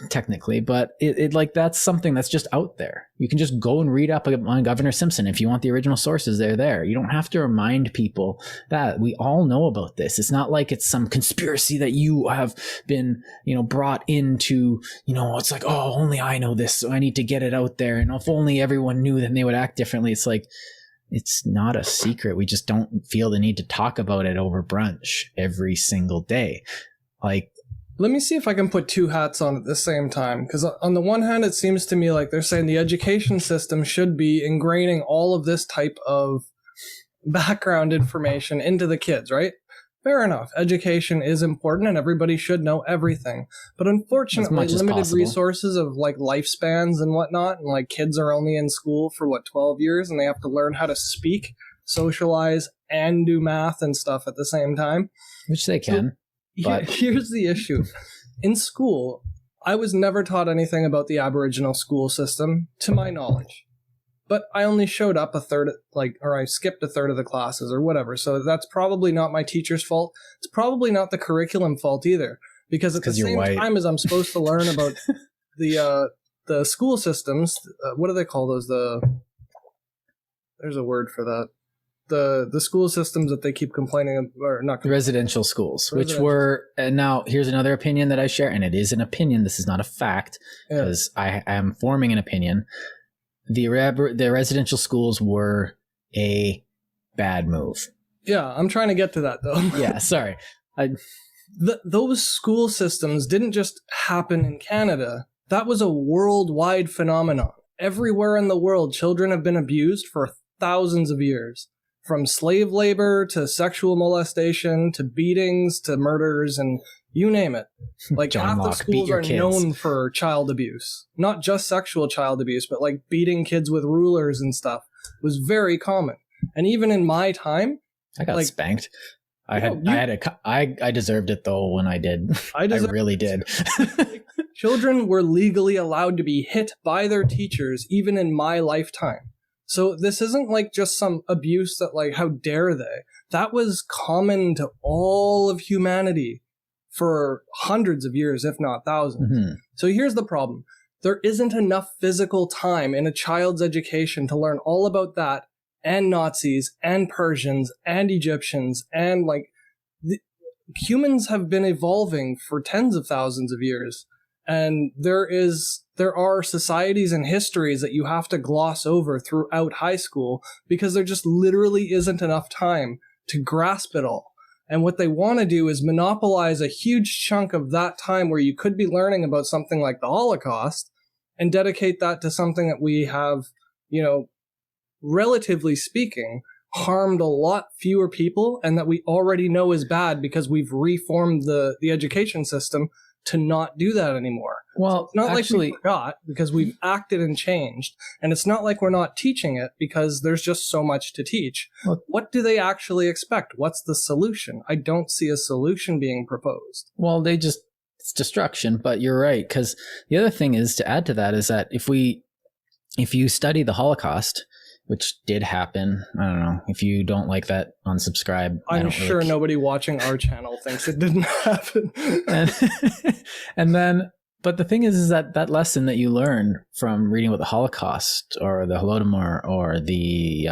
S2: technically, but it like that's something that's just out there. You can just go and read up on Governor Simpson if you want the original sources. They're there. You don't have to remind people that we all know about this. It's not like it's some conspiracy that you have been brought into. It's like, oh, only I know this, so I need to get it out there, and if only everyone knew, then they would act differently. It's like, it's not a secret. We just don't feel the need to talk about it over brunch every single day. Like,
S1: let me see if I can put two hats on at the same time. Because on the one hand, it seems to me like they're saying the education system should be ingraining all of this type of background information into the kids, right? Fair enough. Education is important and everybody should know everything. But unfortunately, limited resources of like lifespans and whatnot, and like kids are only in school for 12 years and they have to learn how to speak, socialize, and do math and stuff at the same time.
S2: Which they can. But
S1: here's the issue. In school, I was never taught anything about the Aboriginal school system, to my knowledge. But I only showed up I skipped a third of the classes or whatever. So that's probably not my teacher's fault. It's probably not the curriculum fault either. Because at the same time as I'm supposed to learn about the school systems, what do they call those? There's a word for that. The school systems that they keep complaining or not
S2: residential schools, which were, and now here's another opinion that I share, and it is an opinion. This is not a fact because I am forming an opinion. The residential schools were a bad move.
S1: Yeah, I'm trying to get to that though.
S2: Yeah, sorry.
S1: Those school systems didn't just happen in Canada. That was a worldwide phenomenon. Everywhere in the world, children have been abused for thousands of years. From slave labor to sexual molestation to beatings to murders and you name it. Like half the schools are known for child abuse. Not just sexual child abuse, but like beating kids with rulers and stuff was very common. And even in my time,
S2: I got spanked. I deserved it though when I did. I really did.
S1: Children were legally allowed to be hit by their teachers even in my lifetime. So this isn't like just some abuse that like, how dare they? That was common to all of humanity for hundreds of years, if not thousands. Mm-hmm. So here's the problem. There isn't enough physical time in a child's education to learn all about that and Nazis and Persians and Egyptians and like humans have been evolving for tens of thousands of years. And there are societies and histories that you have to gloss over throughout high school because there just literally isn't enough time to grasp it all. And what they want to do is monopolize a huge chunk of that time where you could be learning about something like the Holocaust and dedicate that to something that we have, relatively speaking, harmed a lot fewer people and that we already know is bad because we've reformed the education system to not do that anymore.
S2: Well,
S1: so it's not like we forgot because we've acted and changed. And it's not like we're not teaching it because there's just so much to teach. Well, what do they actually expect? What's the solution? I don't see a solution being proposed.
S2: Well, it's destruction, but you're right. Because the other thing is to add to that is that if you study the Holocaust, which did happen. I don't know. If you don't like that, unsubscribe.
S1: I'm sure nobody watching our channel thinks it didn't happen.
S2: and then, but the thing is that lesson that you learn from reading about the Holocaust or the Holodomor or the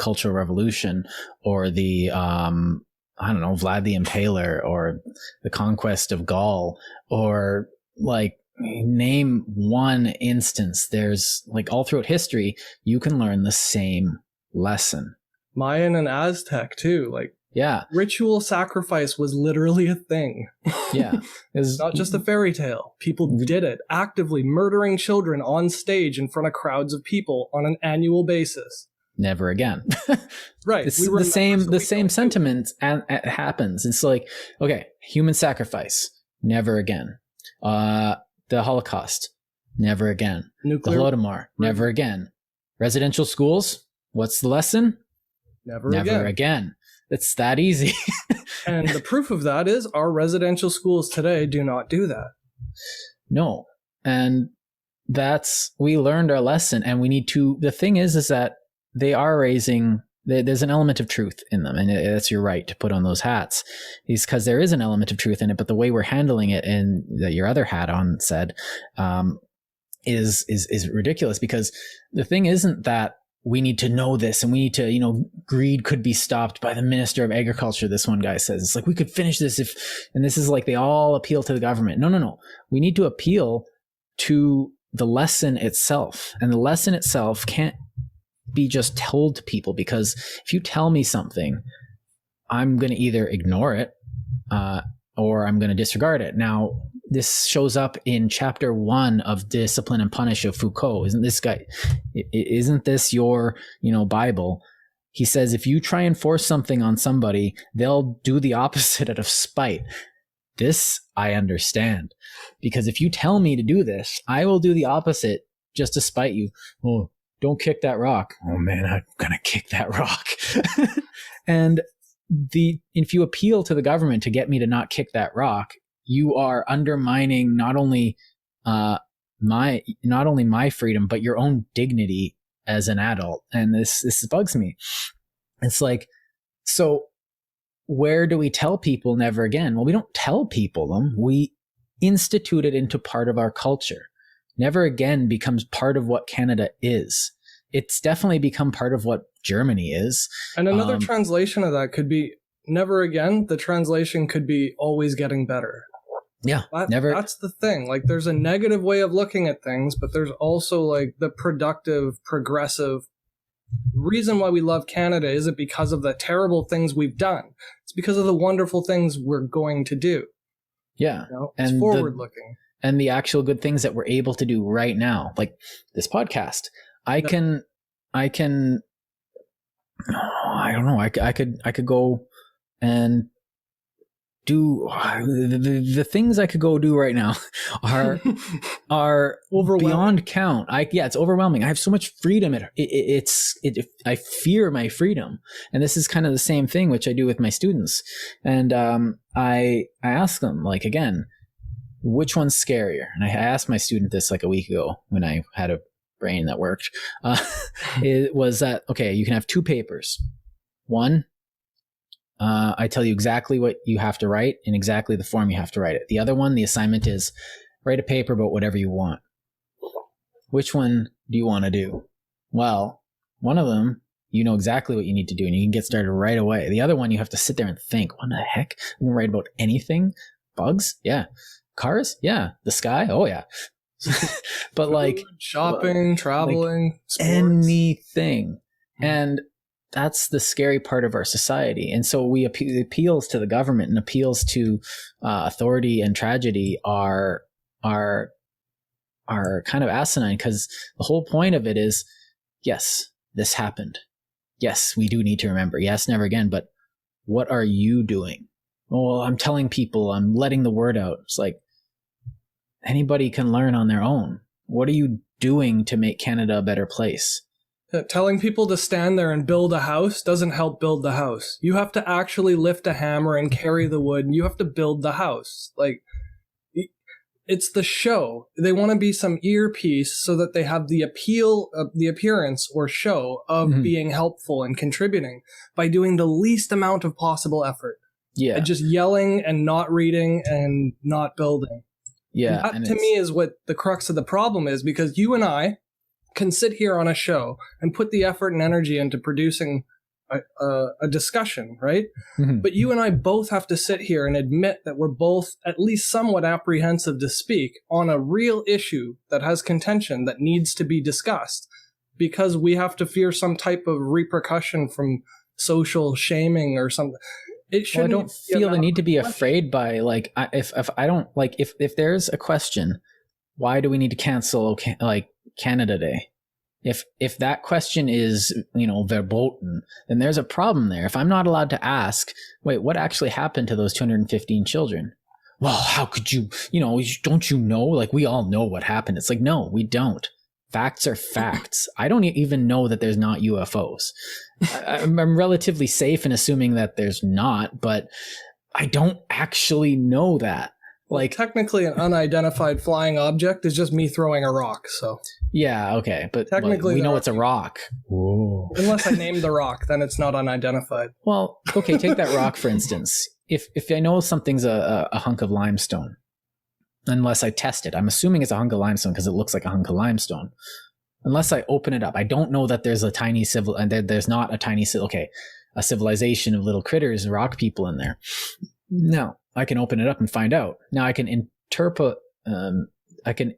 S2: Cultural Revolution or the, Vlad the Impaler or the conquest of Gaul or like, name one instance. There's like all throughout history, you can learn the same lesson.
S1: Mayan and Aztec too. Like,
S2: yeah,
S1: ritual sacrifice was literally a thing.
S2: Yeah,
S1: it's not just a fairy tale. People did it actively, murdering children on stage in front of crowds of people on an annual basis.
S2: Never again.
S1: Right.
S2: It's the same sentiment and it happens. It's like, okay, human sacrifice, never again. The Holocaust, never again. The Holodomor, never again. Residential schools, what's the lesson?
S1: Never again.
S2: It's that easy.
S1: And the proof of that is our residential schools today do not do that.
S2: No. And we learned our lesson, and we need to, the thing is that they are raising, there's an element of truth in them, and it's your right to put on those hats, is because there is an element of truth in it, but the way we're handling it, and that your other hat on said, is ridiculous, because the thing isn't that we need to know this and we need to, greed could be stopped by the Minister of Agriculture. This one guy says, it's like, we could finish this and this is like, they all appeal to the government. No. We need to appeal to the lesson itself. And the lesson itself can't be just told to people, because if you tell me something, I'm going to either ignore it, or I'm going to disregard it. Now, this shows up in chapter 1 of Discipline and Punish of Foucault. Isn't this your, Bible? He says, if you try and force something on somebody, they'll do the opposite out of spite. This I understand, because if you tell me to do this, I will do the opposite just to spite you. Oh, don't kick that rock. Oh man, I'm going to kick that rock. And if you appeal to the government to get me to not kick that rock, you are undermining not only my freedom, but your own dignity as an adult. And this bugs me. It's like, so where do we tell people never again? Well, we don't tell people them. We institute it into part of our culture. Never again becomes part of what Canada is. It's definitely become part of what Germany is.
S1: And another translation of that could be never again. The translation could be always getting better.
S2: Yeah, never.
S1: That's the thing. Like, there's a negative way of looking at things, but there's also like the productive, progressive reason why we love Canada isn't because of the terrible things we've done. It's because of the wonderful things we're going to do.
S2: Yeah.
S1: It's
S2: and
S1: forward looking.
S2: And the actual good things that we're able to do right now, like this podcast. I don't know. I could go and do the things I could go do right now are beyond count. It's overwhelming. I have so much freedom. I fear my freedom, and this is kind of the same thing which I do with my students. And I ask them, like, again, which one's scarier? And I asked my student this like a week ago when I had a brain that worked. It was that, okay, you can have 2 papers. One, I tell you exactly what you have to write in exactly the form you have to write it. The other one, the assignment is write a paper about whatever you want. Which one do you want to do? Well, one of them, you know exactly what you need to do and you can get started right away. The other one, you have to sit there and think, what the heck? I'm going to write about anything? Bugs? Yeah. Cars? Yeah. The sky? Oh, yeah. But like
S1: shopping, traveling,
S2: like anything. And that's the scary part of our society. And so appeals to the government and appeals to authority and tragedy are kind of asinine, because the whole point of it is, yes, this happened. Yes, we do need to remember. Yes, never again. But what are you doing? Well, I'm telling people, I'm letting the word out. It's like, anybody can learn on their own. What are you doing to make Canada a better place?
S1: Telling people to stand there and build a house doesn't help build the house. You have to actually lift a hammer and carry the wood, and you have to build the house. Like, it's the show. They want to be some earpiece so that they have the appearance or show of being helpful and contributing by doing the least amount of possible effort.
S2: Yeah.
S1: And just yelling and not reading and not building.
S2: Yeah.
S1: That to me is what the crux of the problem is, because you and I can sit here on a show and put the effort and energy into producing a discussion, right? Mm-hmm. But you and I both have to sit here and admit that we're both at least somewhat apprehensive to speak on a real issue that has contention that needs to be discussed, because we have to fear some type of repercussion from social shaming or something. I
S2: don't feel the need to be afraid by, like, if I don't, like, if there's a question, why do we need to cancel like Canada Day? If that question is, verboten, then there's a problem there. If I'm not allowed to ask, wait, what actually happened to those 215 children? Well, how could you, don't you know? Like, we all know what happened. It's like, no, we don't. Facts are facts. I don't even know that there's not UFOs. I'm relatively safe in assuming that there's not, but I don't actually know that. Like,
S1: technically, an unidentified flying object is just me throwing a rock. So
S2: yeah, okay, but
S1: technically
S2: we know it's a rock. Whoa.
S1: Unless I name the rock, then it's not unidentified.
S2: Well, okay, take that rock for instance. If I know something's a hunk of limestone, unless I test it, I'm assuming it's a hunk of limestone because it looks like a hunk of limestone. Unless I open it up, I don't know that there's a tiny there's not a tiny a civilization of little critters, rock people in there. No, I can open it up and find out. Now I can I can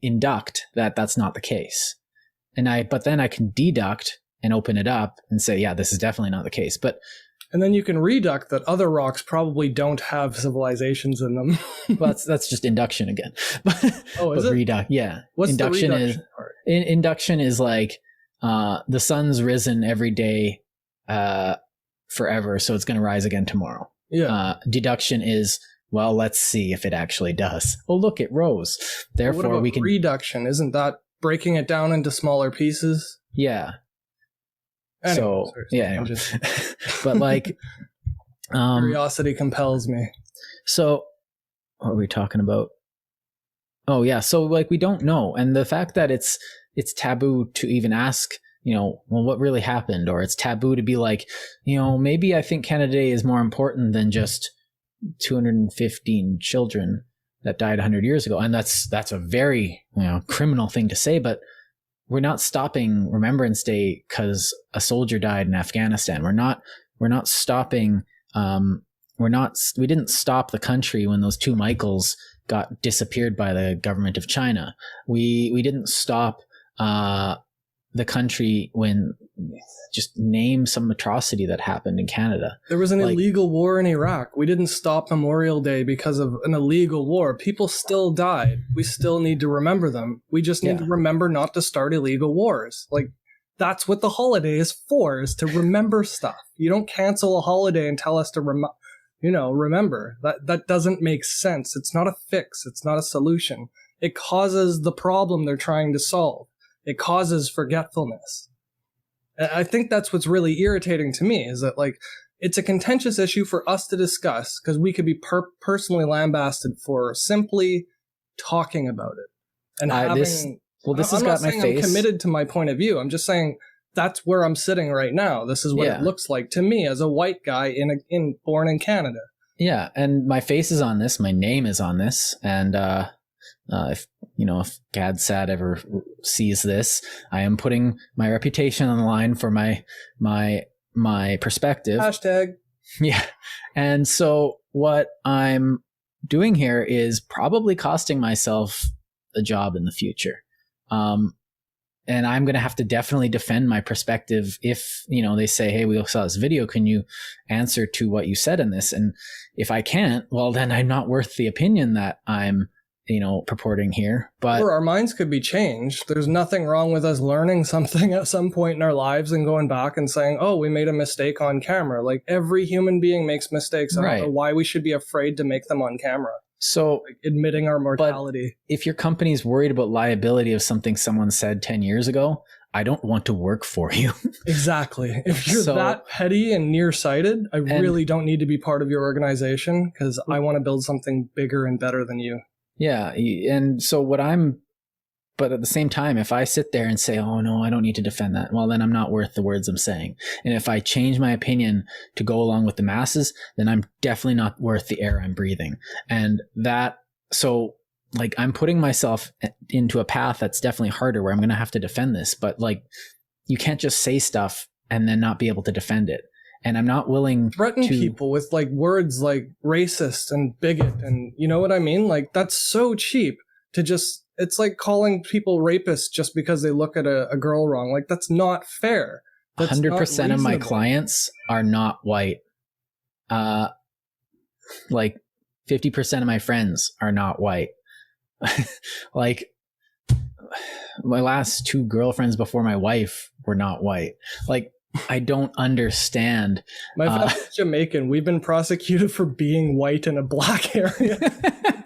S2: induct that that's not the case. But then I can deduct and open it up and say, yeah, this is definitely not the case.
S1: And then you can reduct that other rocks probably don't have civilizations in them.
S2: Well, that's just induction again.
S1: Oh, is it?
S2: Reduct, yeah.
S1: What's
S2: induction
S1: the reduction part?
S2: Induction is like the sun's risen every day forever, so it's going to rise again tomorrow.
S1: Yeah.
S2: Deduction is, well, let's see if it actually does. Oh, look, it rose. Therefore,
S1: what about
S2: we can.
S1: Reduction, isn't that breaking it down into smaller pieces?
S2: Yeah.
S1: Anyway,
S2: so
S1: sorry,
S2: yeah, anyway. But like,
S1: curiosity compels me.
S2: So, what are we talking about? Oh yeah, so like we don't know, and the fact that it's taboo to even ask, well, what really happened, or it's taboo to be like, maybe I think Canada Day is more important than just 215 children that died 100 years ago, and that's a very criminal thing to say, but we're not stopping Remembrance Day because a soldier died in Afghanistan. We're not stopping. We didn't stop the country when those two Michaels got disappeared by the government of China. We didn't stop the country when, just name some atrocity that happened in Canada.
S1: There was an illegal war in Iraq. We didn't stop Memorial Day because of an illegal war. People still died. We still need to remember them. We just need to remember not to start illegal wars. Like, that's what the holiday is for, is to remember stuff. You don't cancel a holiday and tell us to remember. That doesn't make sense. It's not a fix. It's not a solution. It causes the problem they're trying to solve. It causes forgetfulness. I think that's what's really irritating to me, is that it's a contentious issue for us to discuss because we could be personally lambasted for simply talking about it. And
S2: this has got my face.
S1: I'm committed to my point of view. I'm just saying that's where I'm sitting right now. This is what it looks like to me as a white guy born in Canada.
S2: Yeah, and my face is on this. My name is on this, and if GadSat ever sees this, I am putting my reputation on the line for my perspective.
S1: Hashtag.
S2: Yeah. And so what I'm doing here is probably costing myself a job in the future. And I'm going to have to definitely defend my perspective if, they say, hey, we saw this video. Can you answer to what you said in this? And if I can't, well, then I'm not worth the opinion that I'm purporting here. But
S1: our minds could be changed. There's nothing wrong with us learning something at some point in our lives and going back and saying, oh, we made a mistake on camera. Like, every human being makes mistakes. I don't know why we should be afraid to make them on camera.
S2: So
S1: admitting our mortality.
S2: But if your company's worried about liability of something someone said 10 years ago, I don't want to work for you.
S1: Exactly. If you're that petty and nearsighted, I really don't need to be part of your organization because I want to build something bigger and better than you.
S2: Yeah. And so but at the same time, if I sit there and say, oh no, I don't need to defend that, well, then I'm not worth the words I'm saying. And if I change my opinion to go along with the masses, then I'm definitely not worth the air I'm breathing. And I'm putting myself into a path that's definitely harder where I'm going to have to defend this, but you can't just say stuff and then not be able to defend it. And I'm not willing
S1: threaten people with words like racist and bigot, and you know what I mean? That's so cheap to just, it's like calling people rapists just because they look at a girl wrong. That's not fair. That's
S2: 100% of my clients are not white. 50% of my friends are not white. My last two girlfriends before my wife were not white. I don't understand.
S1: My family's Jamaican. We've been prosecuted for being white in a black area.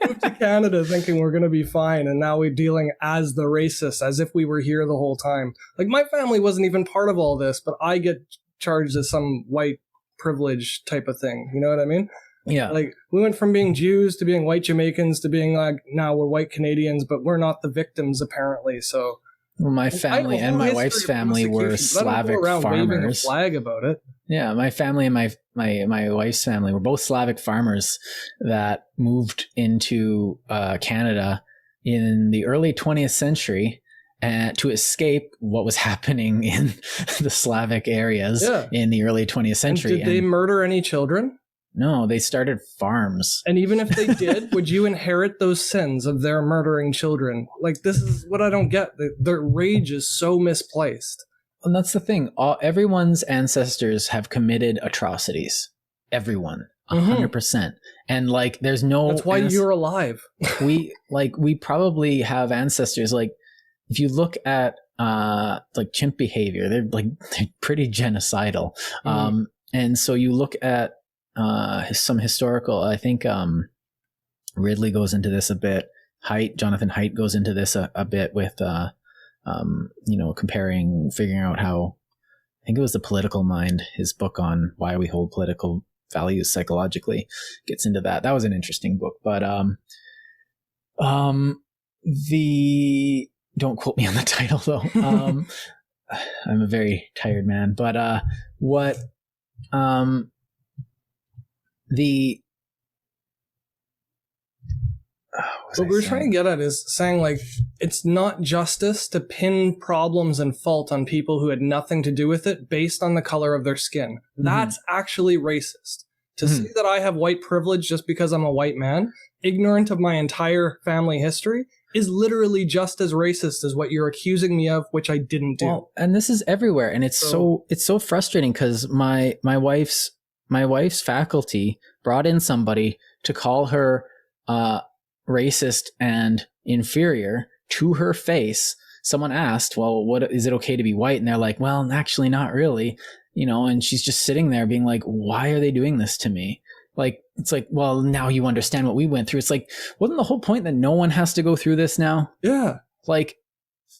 S1: Moved to Canada thinking we're going to be fine, and now we're dealing as the racist, as if we were here the whole time. My family wasn't even part of all this, but I get charged as some white privilege type of thing. You know what I mean?
S2: Yeah.
S1: Like, we went from being Jews to being white Jamaicans to being like, now we're white Canadians, but we're not the victims, apparently. So,
S2: well, my family and my wife's family were Slavic farmers.
S1: Waving a flag about it.
S2: Yeah, my family and my wife's family were both Slavic farmers that moved into Canada in the early 20th century to escape what was happening in the Slavic areas in the early 20th century.
S1: And did they murder any children?
S2: No, they started farms.
S1: And even if they did, would you inherit those sins of their murdering children? Like, this is what I don't get. Their rage is so misplaced.
S2: And that's the thing. Everyone's ancestors have committed atrocities. Everyone. 100%. And like, there's no...
S1: That's why you're alive.
S2: we probably have ancestors. Like, if you look at like chimp behavior, they're pretty genocidal. And so you look at some historical, I think Ridley goes into this a bit. Jonathan Haidt goes into this a bit with, figuring out how, I think it was The Political Mind, his book on why we hold political values psychologically, gets into that. That was an interesting book, but don't quote me on the title though. I'm a very tired man, but what
S1: we're trying to get at is saying, like, it's not justice to pin problems and fault on people who had nothing to do with it based on the color of their skin. That's actually racist. To say that I have white privilege just because I'm a white man, ignorant of my entire family history, is literally just as racist as what you're accusing me of, which I didn't do.
S2: Well, and this is everywhere, and it's so frustrating because my wife's faculty brought in somebody to call her racist and inferior to her face. Someone asked, well, what is it okay to be white? And they're like, well, actually not really, and she's just sitting there being like, why are they doing this to me? Like, it's like, well, now you understand what we went through. It's like, wasn't the whole point that no one has to go through this now?
S1: Yeah.
S2: Like,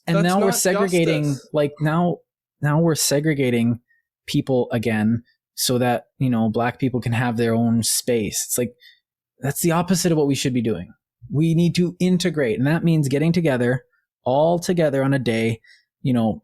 S2: and that's now we're segregating, justice. Like now we're segregating people again so that, black people can have their own space. It's like, that's the opposite of what we should be doing. We need to integrate. And that means getting together, all together on a day,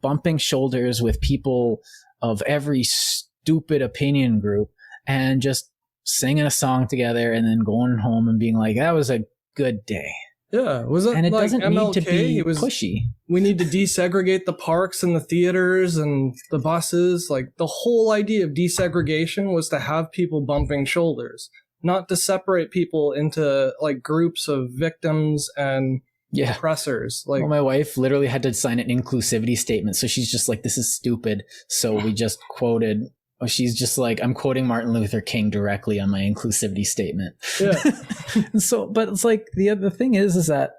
S2: bumping shoulders with people of every stupid opinion group and just singing a song together and then going home and being like, that was a good day.
S1: Yeah. Was it?
S2: And it
S1: like
S2: doesn't
S1: MLK,
S2: need to be pushy.
S1: We need to desegregate the parks and the theaters and the buses. Like, the whole idea of desegregation was to have people bumping shoulders, not to separate people into like groups of victims and oppressors. Like,
S2: well, my wife literally had to sign an inclusivity statement. So she's just like, this is stupid. So we just quoted, she's just like, I'm quoting Martin Luther King directly on my inclusivity statement. Yeah. So, but it's like, the other thing is that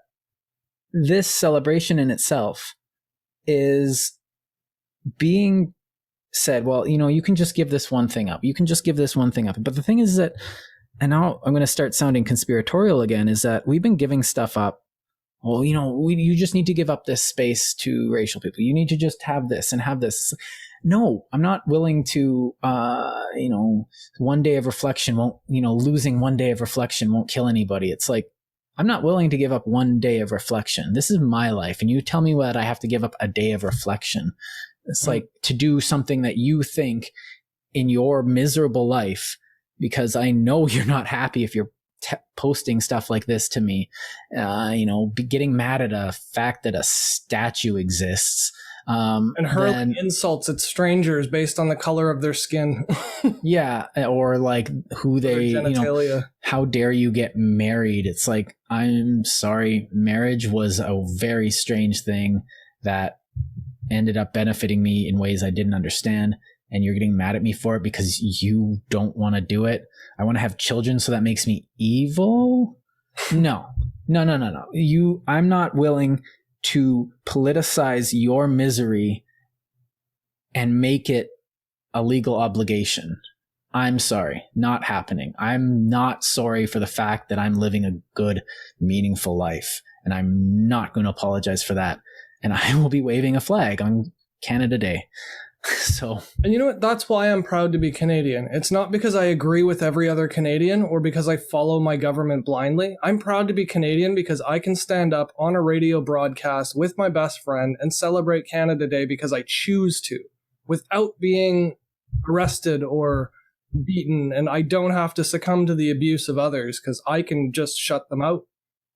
S2: this celebration in itself is being said, well, you can just give this one thing up. You can just give this one thing up. But the thing is that, and now I'm going to start sounding conspiratorial again, is that we've been giving stuff up. Well, you just need to give up this space to racial people. You need to just have this and have this. No, I'm not willing to, one day of reflection won't, losing one day of reflection won't kill anybody. It's like, I'm not willing to give up one day of reflection. This is my life. And you tell me what I have to give up a day of reflection. It's like to do something that you think in your miserable life, because I know you're not happy if you're posting stuff like this to me, getting mad at a fact that a statue exists.
S1: And hurling insults at strangers based on the color of their skin.
S2: Yeah. Or like who they, how dare you get married? It's like, I'm sorry. Marriage was a very strange thing that ended up benefiting me in ways I didn't understand. And you're getting mad at me for it because you don't want to do it. I want to have children, so that makes me evil? No. I'm not willing to politicize your misery and make it a legal obligation. I'm sorry, not happening. I'm not sorry for the fact that I'm living a good, meaningful life. And I'm not going to apologize for that. And I will be waving a flag on Canada Day. So,
S1: and you know what? That's why I'm proud to be Canadian. It's not because I agree with every other Canadian or because I follow my government blindly. I'm proud to be Canadian because I can stand up on a radio broadcast with my best friend and celebrate Canada Day because I choose to, without being arrested or beaten, and I don't have to succumb to the abuse of others because I can just shut them out.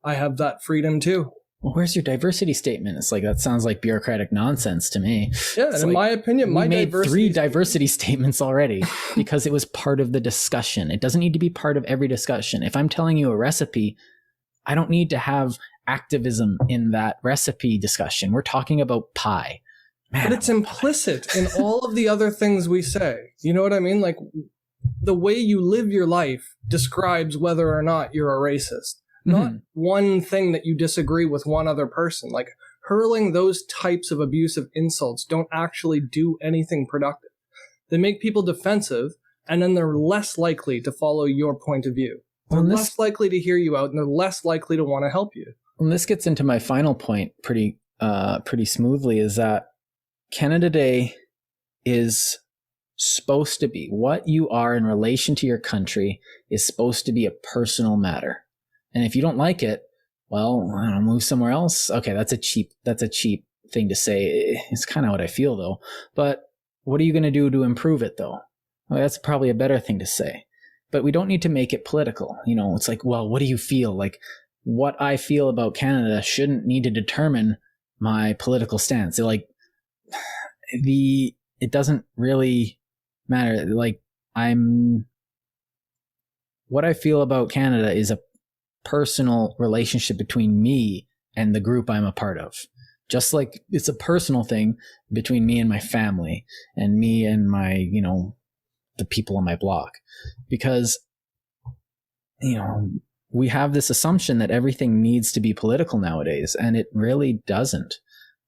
S1: I have that freedom too.
S2: Well, where's your diversity statement? It's like, that sounds like bureaucratic nonsense to me.
S1: Yeah, and in my opinion,
S2: we made 3 diversity statements already because it was part of the discussion. It doesn't need to be part of every discussion. If I'm telling you a recipe, I don't need to have activism in that recipe discussion. We're talking about pie. Man,
S1: but it's implicit in all of the other things we say. You know what I mean? Like, the way you live your life describes whether or not you're a racist. Not one thing that you disagree with one other person. Like, hurling those types of abusive insults don't actually do anything productive. They make people defensive, and then they're less likely to follow your point of view. They're less likely to hear you out, and they're less likely to want to help you.
S2: And this gets into my final point pretty smoothly, is that Canada Day is supposed to be, what you are in relation to your country is supposed to be a personal matter. And if you don't like it, well, I don't know, move somewhere else. Okay, that's a cheap thing to say. It's kind of what I feel though. But what are you going to do to improve it though? Well, that's probably a better thing to say. But we don't need to make it political. You know, it's like, well, what do you feel? Like, what I feel about Canada shouldn't need to determine my political stance. It doesn't really matter. Like, what I feel about Canada is a personal relationship between me and the group I'm a part of. Just like it's a personal thing between me and my family and me and my, you know, the people on my block. Because, you know, we have this assumption that everything needs to be political nowadays, and it really doesn't.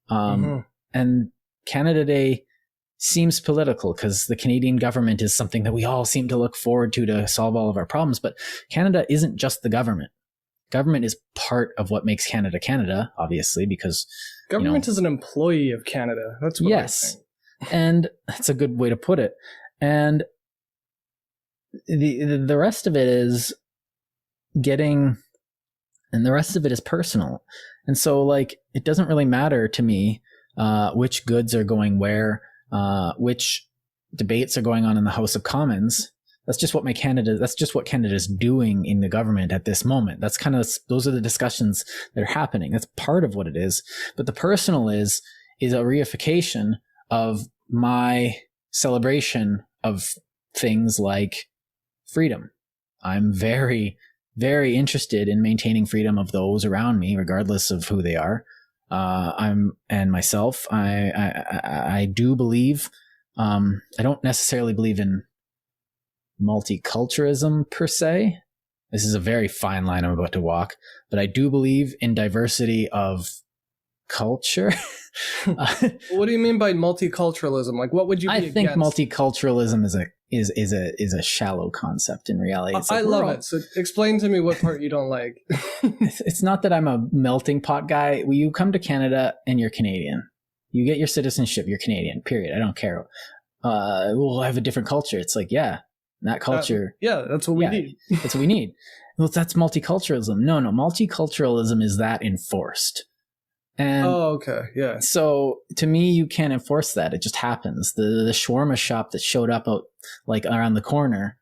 S2: And Canada Day seems political because the Canadian government is something that we all seem to look forward to solve all of our problems. But Canada isn't just the government. Government is part of what makes Canada Canada, obviously, because
S1: government is an employee of Canada. That's what I think.
S2: And that's a good way to put it. And the rest of it is the rest of it is personal. And so, like, it doesn't really matter to me which goods are going where, which debates are going on in the House of Commons. That's just what Canada's doing in the government at this moment. Those are the discussions that are happening. That's part of what it is. But the personal is a reification of my celebration of things like freedom. I'm very, very interested in maintaining freedom of those around me, regardless of who they are. I do believe, I don't necessarily believe in multiculturalism per se. This is a very fine line I'm about to walk, but I do believe in diversity of culture.
S1: What do you mean by multiculturalism? Like, what would you be against?
S2: I think multiculturalism is a shallow concept in reality. It's like,
S1: I love it. So explain to me what part you don't like.
S2: It's not that I'm a melting pot guy. When you come to Canada and you're Canadian, you get your citizenship, you're Canadian, period. I don't care. We'll have a different culture. It's like, yeah, that culture.
S1: That's what we need.
S2: That's what we need. Well, that's multiculturalism. No, multiculturalism is that enforced. And
S1: okay. Yeah.
S2: So to me, you can't enforce that. It just happens. The shawarma shop that showed up out like around the corner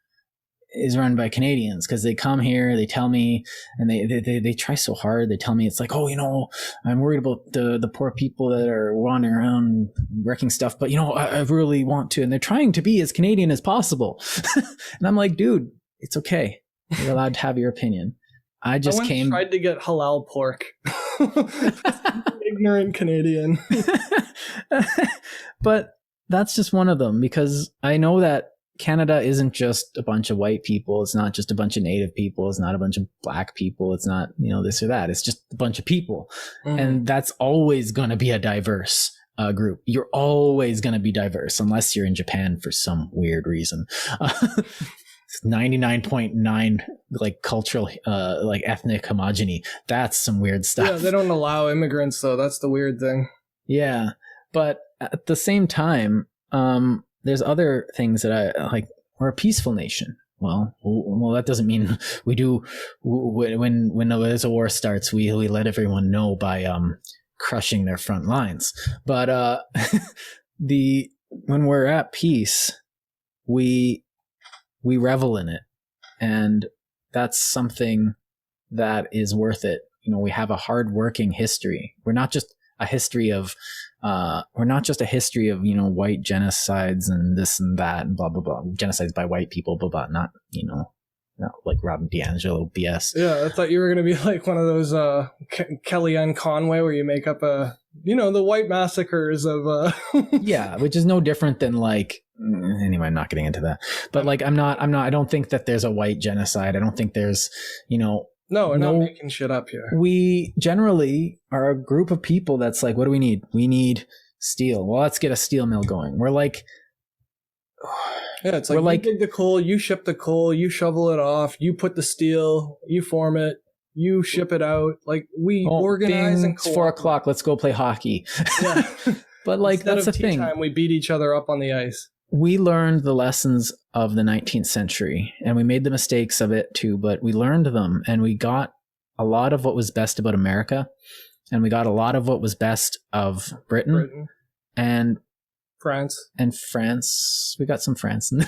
S2: is run by Canadians because they come here, they tell me, and they try so hard. They tell me it's like, oh, you know, I'm worried about the poor people that are wandering around wrecking stuff, but you know, I really want to, and they're trying to be as Canadian as possible. And I'm like, dude, it's okay. You're allowed to have your opinion. I tried
S1: to get halal pork. Ignorant Canadian.
S2: But that's just one of them, because I know that Canada isn't just a bunch of white people. It's not just a bunch of native people. It's not a bunch of black people. It's not, you know, this or that. It's just a bunch of people. Mm-hmm. And that's always going to be a diverse group. You're always going to be diverse unless you're in Japan for some weird reason. 99.9 like cultural like ethnic homogeny. That's some weird stuff.
S1: Yeah, they don't allow immigrants though. That's the weird thing.
S2: Yeah, but at the same time, there's other things that I like. We're a peaceful nation. Well, that doesn't mean we do. When there's a war starts, we let everyone know by crushing their front lines. But when we're at peace, we revel in it, and that's something that is worth it. You know, we have a hard-working history. We're not just a history of white genocides and this and that and blah blah blah, genocides by white people, blah blah, not like Robin DiAngelo BS.
S1: Yeah, I thought you were gonna be like one of those Kellyanne Conway where you make up the white massacres of
S2: yeah, which is no different than like, anyway, I'm not getting into that, but like I don't think that there's a white genocide. I don't think there's
S1: No, we're not making shit up here.
S2: We generally are a group of people that's like, what do we need? We need steel. Well, let's get a steel mill going. We're like,
S1: yeah, it's like you dig the coal, you ship the coal, you shovel it off, you put the steel, you form it, you ship it out. Like we organize and
S2: cooperate. 4:00, let's go play hockey. Yeah. But like, instead that's the thing. Time,
S1: we beat each other up on the ice.
S2: We learned the lessons of the 19th century, and we made the mistakes of it too, but we learned them, and we got a lot of what was best about America, and we got a lot of what was best of Britain. And
S1: France.
S2: We got some France. We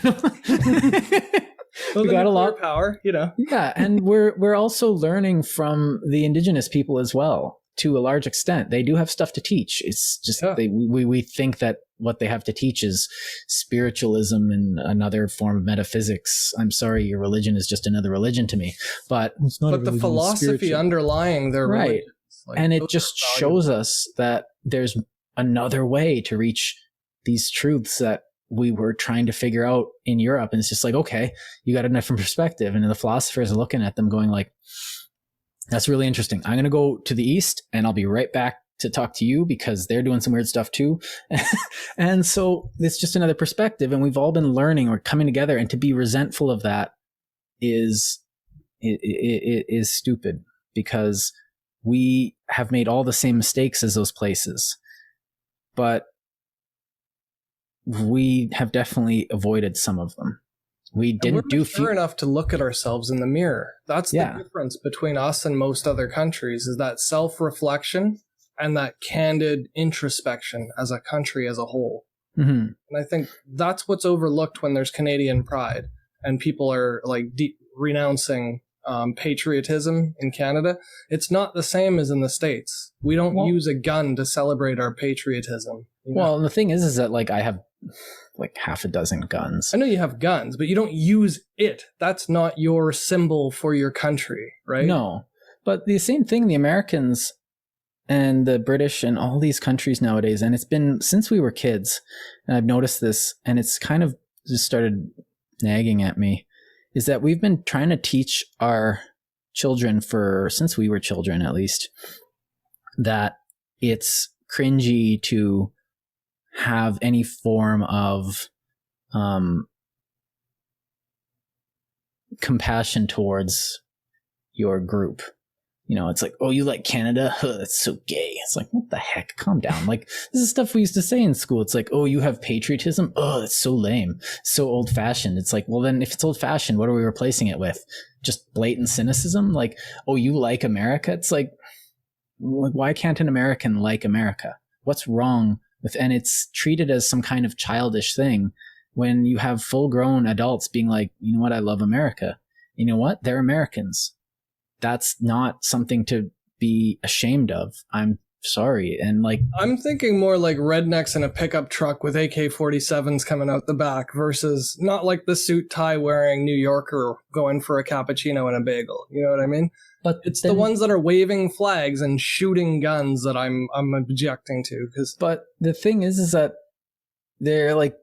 S1: got a lot of power,
S2: Yeah, and we're also learning from the indigenous people as well. To a large extent, they do have stuff to teach. It's just we think that what they have to teach is spiritualism and another form of metaphysics. I'm sorry, your religion is just another religion to me, but it's not.
S1: But the philosophy underlying their religion,
S2: right? And it just shows us that there's another way to reach these truths that we were trying to figure out in Europe. And it's just like, okay, you got a different perspective, and the philosophers are looking at them, going like, that's really interesting. I'm going to go to the East and I'll be right back to talk to you because they're doing some weird stuff too. And so it's just another perspective, and we've all been learning or coming together, and to be resentful of that is stupid, because we have made all the same mistakes as those places, but we have definitely avoided some of them. We didn't do
S1: mature enough to look at ourselves in the mirror. That's the difference between us and most other countries, is that self-reflection and that candid introspection as a country as a whole.
S2: Mm-hmm.
S1: And I think that's what's overlooked when there's Canadian pride and people are like renouncing patriotism in Canada. It's not the same as in the States. We don't use a gun to celebrate our patriotism.
S2: Well, the thing is that like I have like half a dozen guns.
S1: I know you have guns, but you don't use it. That's not your symbol for your country, right?
S2: No, but the same thing, the Americans and the British and all these countries nowadays, and it's been since we were kids, and I've noticed this, and it's kind of just started nagging at me, is that we've been trying to teach our children since we were children at least, that it's cringy to have any form of compassion towards your group. It's like, oh, you like Canada? Huh, that's so gay. It's like, what the heck? Calm down. Like, this is stuff we used to say in school. It's like, oh, you have patriotism? Oh, that's so lame. So old fashioned. It's like, well, then if it's old fashioned, what are we replacing it with? Just blatant cynicism? Like, oh, you like America? It's like, why can't an American like America? What's wrong with, and it's treated as some kind of childish thing when you have full grown adults being like, you know what? I love America. You know what? They're Americans. That's not something to be ashamed of. I'm sorry. And like,
S1: I'm thinking more like rednecks in a pickup truck with AK-47s coming out the back versus not like the suit tie wearing New Yorker going for a cappuccino and a bagel. You know what I mean? But it's the ones that are waving flags and shooting guns that I'm objecting to.
S2: But the thing is that they're like,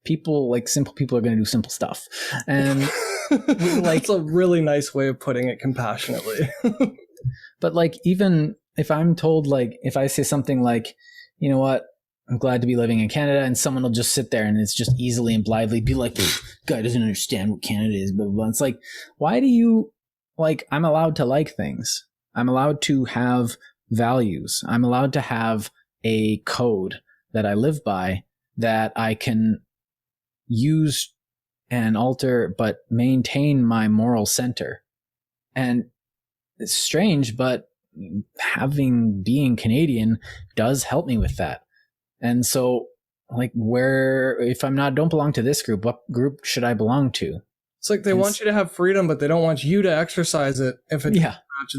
S2: people, like simple people are going to do simple stuff. And
S1: that's a really nice way of putting it compassionately.
S2: But like, even if I'm told, like, if I say something like, you know what, I'm glad to be living in Canada, and someone will just sit there and it's just easily and blithely be like, this guy doesn't understand what Canada is, blah, blah, blah. It's like, why do you, like, I'm allowed to like things. I'm allowed to have values. I'm allowed to have a code that I live by that I can use and alter, but maintain my moral center. And it's strange, but being Canadian does help me with that. And so, like, if don't belong to this group, what group should I belong to?
S1: It's like they want you to have freedom, but they don't want you to exercise it if it's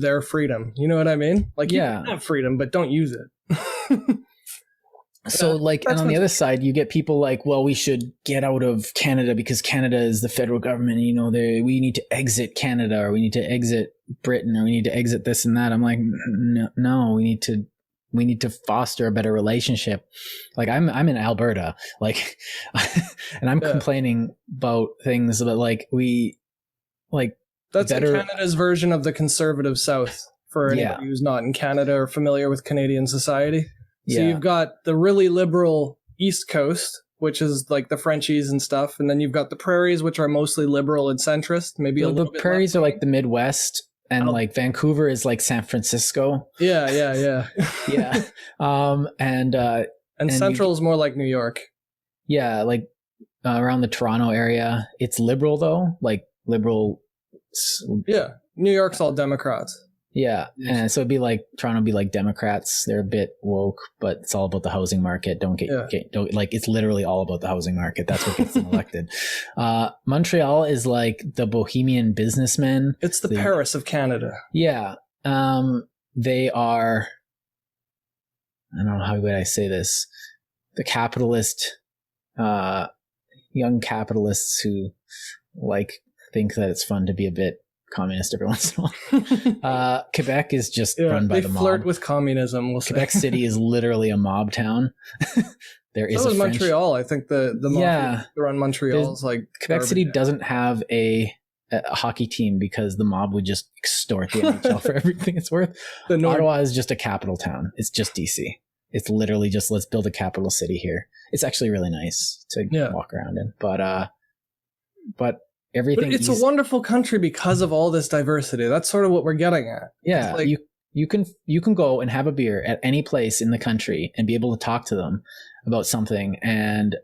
S1: their freedom. You know what I mean? Like, you can have freedom, but don't use it. So, like, and on the other side, you get people like, well, we should get out of Canada because Canada is the federal government. You know, we need to exit Canada, or we need to exit Britain, or we need to exit this and that. I'm like, no, we need to foster a better relationship. Like, I'm in Alberta, like, and I'm complaining about things that, like, that's Canada's version of the conservative South for anybody who's not in Canada or familiar with Canadian society. So you've got the really liberal East Coast, which is like the Frenchies and stuff, and then you've got the prairies, which are mostly liberal and centrist. Maybe a little bit. The prairies are like the Midwest, and like Vancouver is like San Francisco. Yeah. And Central is more like New York. Yeah, like around the Toronto area. It's liberal though, like liberal. Yeah, New York's all Democrats. Yeah, and so Toronto would be like Democrats. They're a bit woke, but it's all about the housing market. Don't it's literally all about the housing market. That's what gets them elected. Montreal is like the bohemian businessmen. It's the Paris of Canada. Yeah, they are. I don't know how would I say this. The capitalist, young capitalists who think that it's fun to be a bit communist every once in a while. Quebec is just run by the mob. They flirt with communism. Quebec City is literally a mob town. There is a Montreal. I think the mob around Montreal is like Quebec City doesn't have a hockey team because the mob would just extort the NHL for everything it's worth. Ottawa is just a capital town. It's just DC. It's literally just, let's build a capital city here. It's actually really nice to walk around in, but everything. But it's a wonderful country because of all this diversity. That's sort of what we're getting at. Yeah, like, you can go and have a beer at any place in the country and be able to talk to them about something, and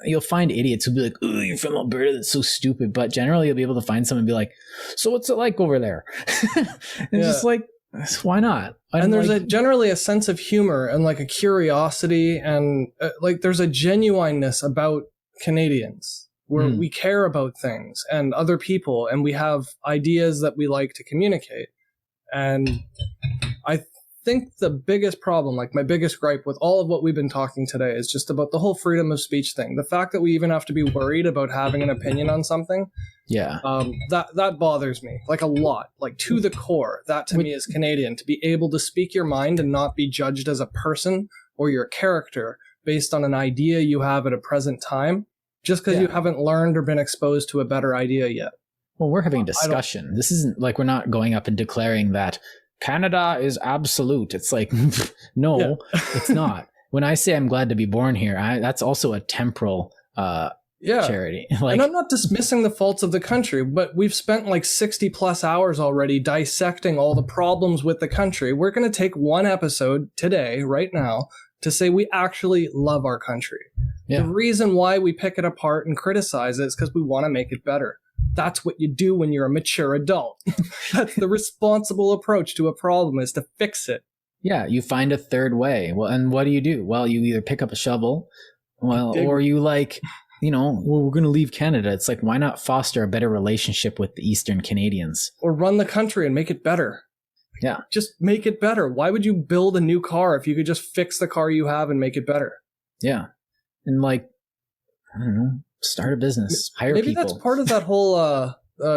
S1: you'll find idiots who'll be like, "Oh, you're from Alberta? That's so stupid." But generally, you'll be able to find someone and be like, "So what's it like over there?" And just like, why not? And there's generally a sense of humor and like a curiosity, and like there's a genuineness about Canadians, where we care about things and other people, and we have ideas that we like to communicate. And I think the biggest problem, like my biggest gripe with all of what we've been talking today, is just about the whole freedom of speech thing. The fact that we even have to be worried about having an opinion on something. Yeah. That bothers me like a lot, like to the core. That to me is Canadian, to be able to speak your mind and not be judged as a person or your character based on an idea you have at a present time, just because you haven't learned or been exposed to a better idea yet. Well, we're having a discussion. This isn't like we're not going up and declaring that Canada is absolute. It's like, no, it's not. When I say I'm glad to be born here, that's also a temporal charity. And I'm not dismissing the faults of the country, but we've spent like 60 plus hours already dissecting all the problems with the country. We're going to take one episode today, right now, to say we actually love our country. Yeah. The reason why we pick it apart and criticize it is because we want to make it better. That's what you do when you're a mature adult. That's the responsible approach to a problem, is to fix it. Yeah, you find a third way. Well, and what do? Well, you either pick up a shovel, or you we're going to leave Canada. It's like, why not foster a better relationship with the Eastern Canadians? Or run the country and make it better. Yeah. Just make it better. Why would you build a new car if you could just fix the car you have and make it better? Yeah. And like, I don't know, start a business, hire people. Maybe that's part of that whole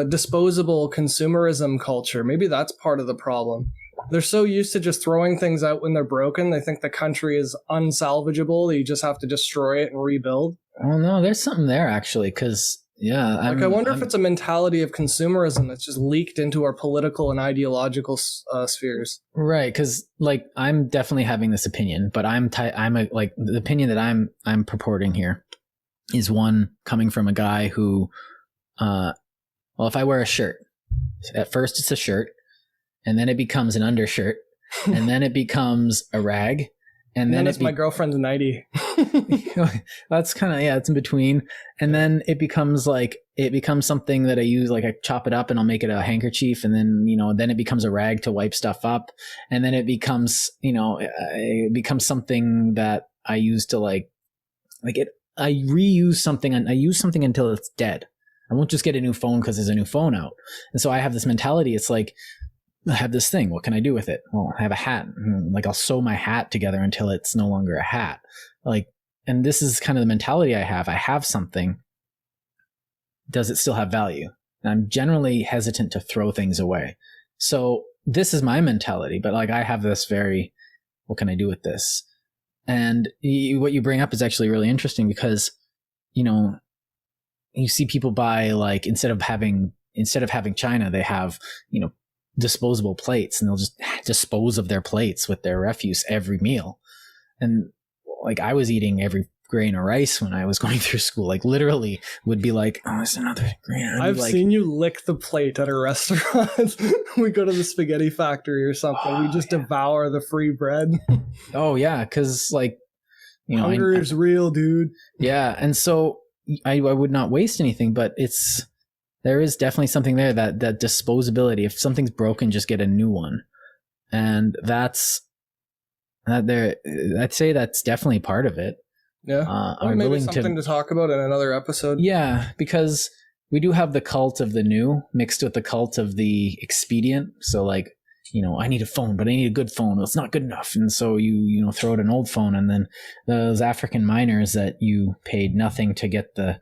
S1: disposable consumerism culture. Maybe that's part of the problem. They're so used to just throwing things out when they're broken. They think the country is unsalvageable. That you just have to destroy it and rebuild. Oh no, there's something there actually. Cause I wonder if it's a mentality of consumerism that's just leaked into our political and ideological spheres. Right. Cause like, I'm definitely having this opinion, but the opinion that I'm purporting here is one coming from a guy who, if I wear a shirt, at first it's a shirt, and then it becomes an undershirt, and then it becomes a rag, and then it's my girlfriend's nightie.
S2: That's kind of, it's in between. And then it becomes something that I use, like I chop it up and I'll make it a handkerchief, and then, then it becomes a rag to wipe stuff up. And then it becomes, something that I use to I reuse something, and I use something until it's dead. I won't just get a new phone because there's a new phone out. And so I have this mentality. It's like, I have this thing. What can I do with it? Well, I have a hat. Like, I'll sew my hat together until it's no longer a hat. And this is kind of the mentality I have. I have something. Does it still have value? And I'm generally hesitant to throw things away. So this is my mentality, but I have this what can I do with this? And what you bring up is actually really interesting because, you see people buy, instead of having china, they have, disposable plates, and they'll just dispose of their plates with their refuse every meal. And I was eating every grain of rice when I was going through school, literally would be like, oh, there's another grain.
S1: I've seen you lick the plate at a restaurant. We go to the spaghetti factory or something. We just devour the free bread.
S2: Oh yeah. Cause
S1: hunger is real, dude.
S2: Yeah. And so I would not waste anything, but there is definitely something there, that disposability. If something's broken, just get a new one. And I'd say that's definitely part of it.
S1: Yeah. Maybe something to talk about in another episode.
S2: Yeah, because we do have the cult of the new mixed with the cult of the expedient. So I need a phone, but I need a good phone. Well, it's not good enough. And so you throw out an old phone, and then those African miners that you paid nothing to get the,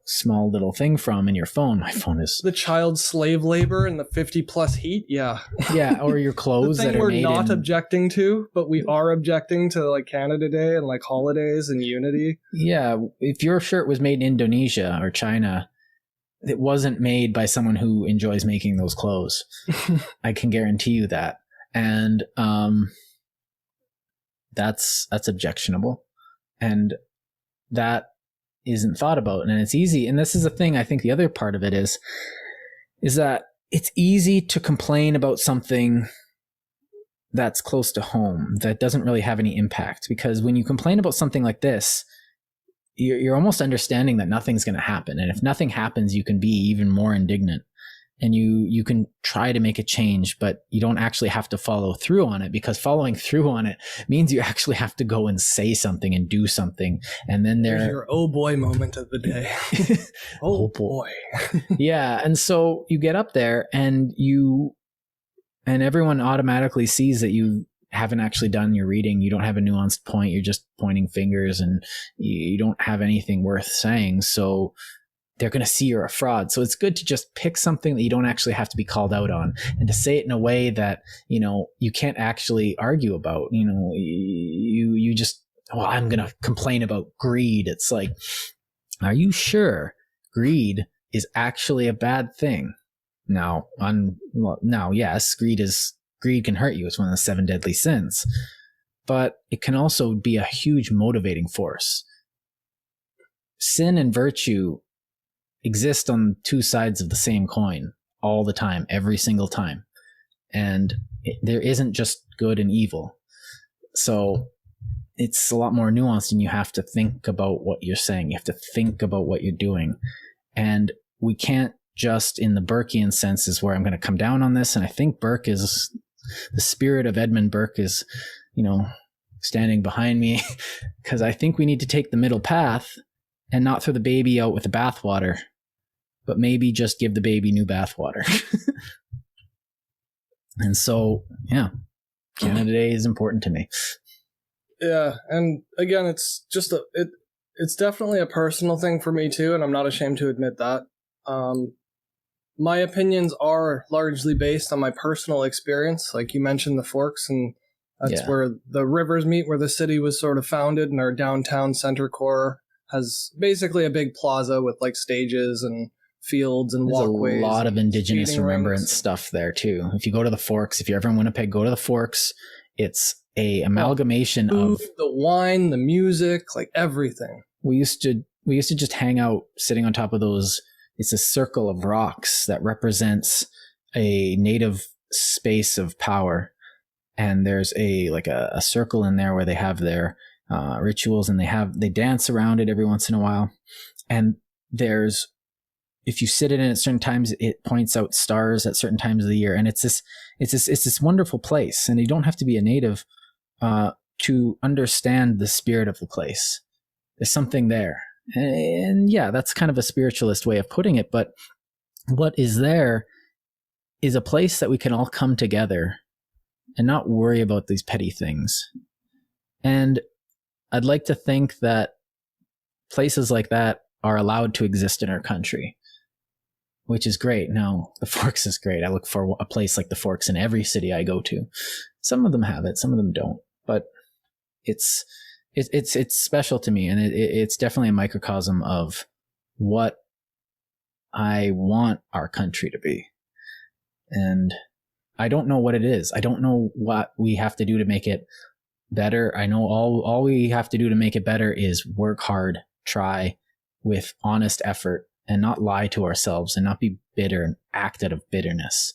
S2: small little thing from in your phone. My phone is
S1: the child slave labor and the 50+ heat. Yeah.
S2: Yeah. Or your clothes
S1: the thing
S2: that are
S1: we're
S2: made
S1: not objecting to, but we are objecting to Canada Day and holidays and unity.
S2: Yeah. If your shirt was made in Indonesia or China, it wasn't made by someone who enjoys making those clothes. I can guarantee you that. And that's objectionable. And that isn't thought about. And it's easy. And this is the thing, I think the other part of it is that it's easy to complain about something that's close to home, that doesn't really have any impact. Because when you complain about something like this, you're almost understanding that nothing's going to happen. And if nothing happens, you can be even more indignant, and you can try to make a change, but you don't actually have to follow through on it, because following through on it means you actually have to go and say something and do something. And then there's
S1: your oh boy moment of the day. Oh boy.
S2: Yeah. And so you get up there and everyone automatically sees that you haven't actually done your reading. You don't have a nuanced point. You're just pointing fingers, and you don't have anything worth saying. So they're going to see you're a fraud. So it's good to just pick something that you don't actually have to be called out on, and to say it in a way that, you can't actually argue about. You just, I'm going to complain about greed. It's like, are you sure greed is actually a bad thing? Now, yes, greed can hurt you. It's one of the 7 deadly sins, but it can also be a huge motivating force. Sin and virtue exist on two sides of the same coin all the time, every single time. And there isn't just good and evil. So it's a lot more nuanced, and you have to think about what you're saying. You have to think about what you're doing. And we can't just, in the Burkean sense, is where I'm going to come down on this. And I think the spirit of Edmund Burke is, standing behind me, because I think we need to take the middle path and not throw the baby out with the bathwater, but maybe just give the baby new bathwater. And so, yeah, Canada Day is important to me.
S1: Yeah, and again, it's just it's definitely a personal thing for me too, and I'm not ashamed to admit that. My opinions are largely based on my personal experience. Like you mentioned, the Forks, and that's where the rivers meet, where the city was sort of founded, and our downtown center core has basically a big plaza with stages and fields and walkways.
S2: There's a lot of Indigenous Remembrance stuff there too. If you go to the Forks, if you're ever in Winnipeg, go to the Forks. It's a amalgamation of
S1: the wine, the music, everything.
S2: We used to just hang out sitting on top of those. It's a circle of rocks that represents a native space of power. And there's a circle in there where they have their rituals, and they dance around it every once in a while. And if you sit in it at certain times, it points out stars at certain times of the year. And it's this wonderful place. And you don't have to be a native to understand the spirit of the place. There's something there. And yeah, that's kind of a spiritualist way of putting it. But what is there is a place that we can all come together and not worry about these petty things. And I'd like to think that places like that are allowed to exist in our country, which is great. Now, the Forks is great. I look for a place like the Forks in every city I go to. Some of them have it, some of them don't, but it's special to me, and it's definitely a microcosm of what I want our country to be. And I don't know what it is. I don't know what we have to do to make it better. I know all we have to do to make it better is work hard, try with honest effort, and not lie to ourselves and not be bitter and act out of bitterness.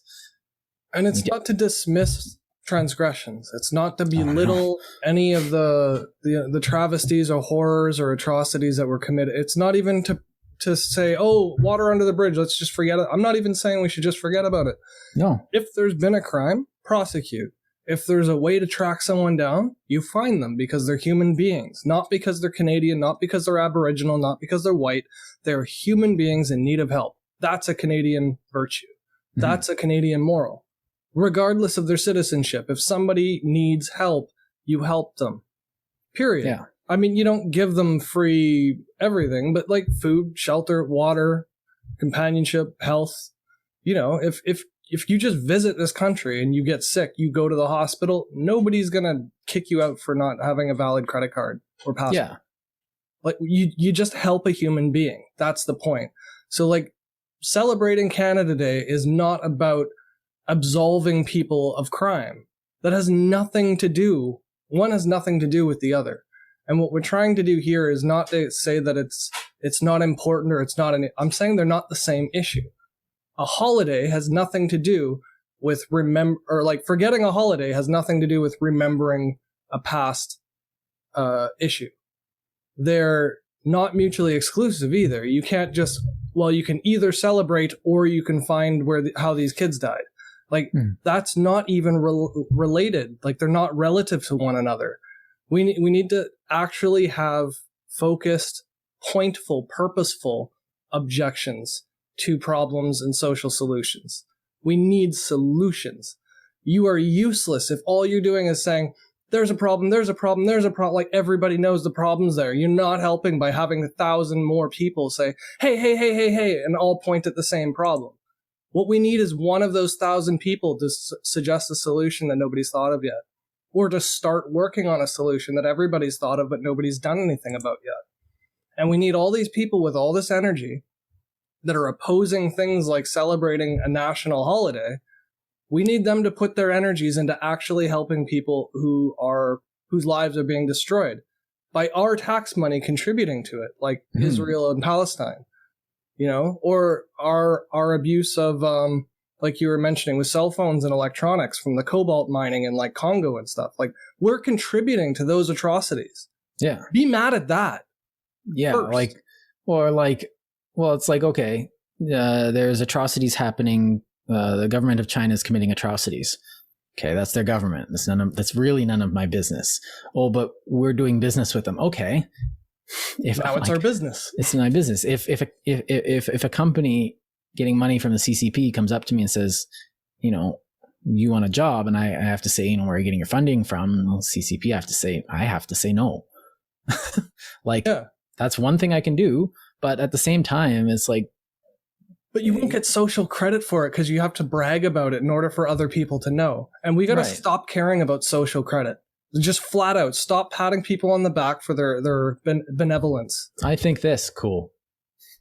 S1: And it's not to dismiss transgressions. It's not to belittle any of the travesties or horrors or atrocities that were committed. It's not even to say, oh, water under the bridge, let's just forget it. I'm not even saying we should just forget about it.
S2: No.
S1: If there's been a crime, prosecute. If there's a way to track someone down, you find them, because they're human beings. Not because they're Canadian, not because they're Aboriginal, not because they're white. They're human beings in need of help. That's a Canadian virtue. That's a Canadian moral. Regardless of their citizenship, if somebody needs help, you help them. Period. Yeah. I mean, you don't give them free everything, but like food, shelter, water, companionship, health. You know, if you just visit this country and you get sick, you go to the hospital, nobody's going to kick you out for not having a valid credit card or passport. Yeah. Like you just help a human being. That's the point. So like celebrating Canada Day is not about absolving people of crime. That has nothing to do. One has nothing to do with the other. And what we're trying to do here is not to say that it's not important or it's not I'm saying they're not the same issue. A holiday has nothing to do with forgetting a holiday has nothing to do with remembering a past issue. They're not mutually exclusive either. You can't just, you can either celebrate or you can find how these kids died. Like, that's not even related. Like, they're not relative to one another. We need to actually have focused, pointful, purposeful objections to problems and social solutions. We need solutions. You are useless if all you're doing is saying, there's a problem, there's a problem, there's a problem. Like, everybody knows the problem's there. You're not helping by having 1,000 more people say, hey, and all point at the same problem. What we need is one of those 1,000 people to suggest a solution that nobody's thought of yet, or to start working on a solution that everybody's thought of but nobody's done anything about yet. And we need all these people with all this energy that are opposing things like celebrating a national holiday. We need them to put their energies into actually helping people whose lives are being destroyed by our tax money contributing to it, like Israel and Palestine, you know, or our abuse of, like you were mentioning, with cell phones and electronics from the cobalt mining in like Congo and stuff. Like, we're contributing to those atrocities. Yeah. Be mad at that.
S2: Yeah. First. It's like, okay, there's atrocities happening. The government of China is committing atrocities. Okay, that's their government. That's really none of my business. Oh, but we're doing business with them. Okay.
S1: It's our business.
S2: It's my business. If a company getting money from the CCP comes up to me and says, you know, you want a job, and I have to say, you know, where are you getting your funding from? Well, CCP, I have to say no. That's one thing I can do. But at the same time, it's like,
S1: but you won't get social credit for it because you have to brag about it in order for other people to know. And we got to stop caring about social credit. Just flat out stop patting people on the back for their benevolence.
S2: I think this cool.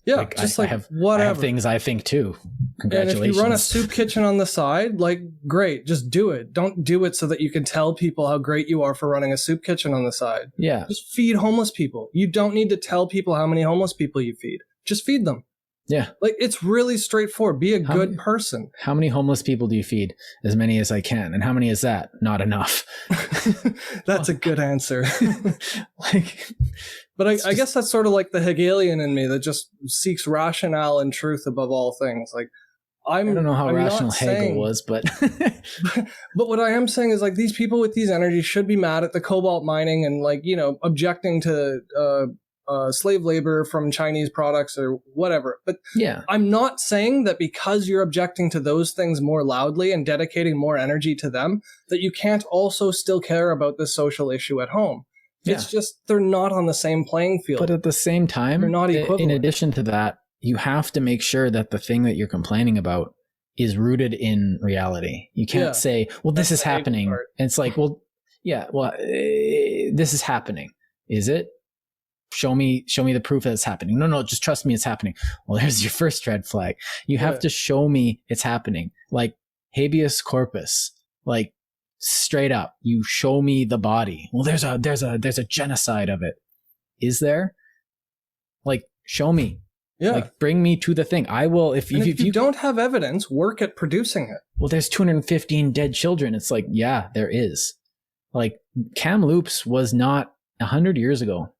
S1: Yeah, I have
S2: things I think too. Congratulations.
S1: And if you run a soup kitchen on the side, like, great, just do it. Don't do it so that you can tell people how great you are for running a soup kitchen on the side.
S2: Yeah.
S1: Just feed homeless people. You don't need to tell people how many homeless people you feed. Just feed them.
S2: Yeah.
S1: Like, it's really straightforward. Be a good person.
S2: How many homeless people do you feed? As many as I can. And how many is that? Not enough.
S1: That's a good answer.
S2: Like,
S1: but I guess that's sort of like the Hegelian in me that just seeks rationale and truth above all things. Like, I
S2: don't know how rational Hegel was, but
S1: but what I am saying is, like, these people with these energies should be mad at the cobalt mining and, like, you know, objecting to slave labor from Chinese products or whatever. But
S2: yeah,
S1: I'm not saying that because you're objecting to those things more loudly and dedicating more energy to them, that you can't also still care about the social issue at home. Yeah. It's just they're not on the same playing field.
S2: But at the same time,
S1: they're not equivalent.
S2: In addition to that, you have to make sure that the thing that you're complaining about is rooted in reality. You can't say, well, this is happening. And it's like, well, yeah, well, this is happening. Is it? Show me the proof that it's happening. No, just trust me, it's happening. Well, there's your first red flag. You have to show me it's happening. Like habeas corpus, like straight up, you show me the body. Well, there's a genocide of it. Is there? Like, show me. Yeah. Like, bring me to the thing. I will, if you
S1: don't have evidence, work at producing it.
S2: Well, there's 215 dead children. It's like, yeah, there is. Like, Kamloops was not 100 years ago.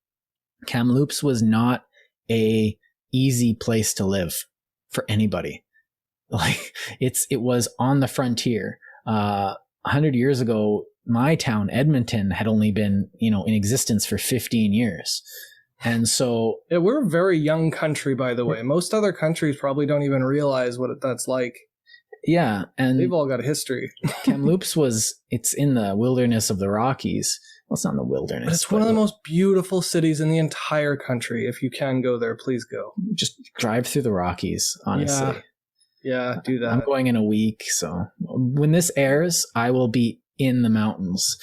S2: Kamloops was not a easy place to live for anybody. Like, it was on the frontier. 100 years ago, my town, Edmonton, had only been, in existence for 15 years. And so...
S1: Yeah, we're a very young country, by the way. Most other countries probably don't even realize what that's like.
S2: Yeah, and...
S1: They've all got a history.
S2: Kamloops it's in the wilderness of the Rockies. Well, it's not in the wilderness.
S1: But it's one of the most beautiful cities in the entire country. If you can go there, please go.
S2: Just drive through the Rockies, honestly.
S1: Yeah, do that.
S2: I'm going in a week, so when this airs, I will be in the mountains.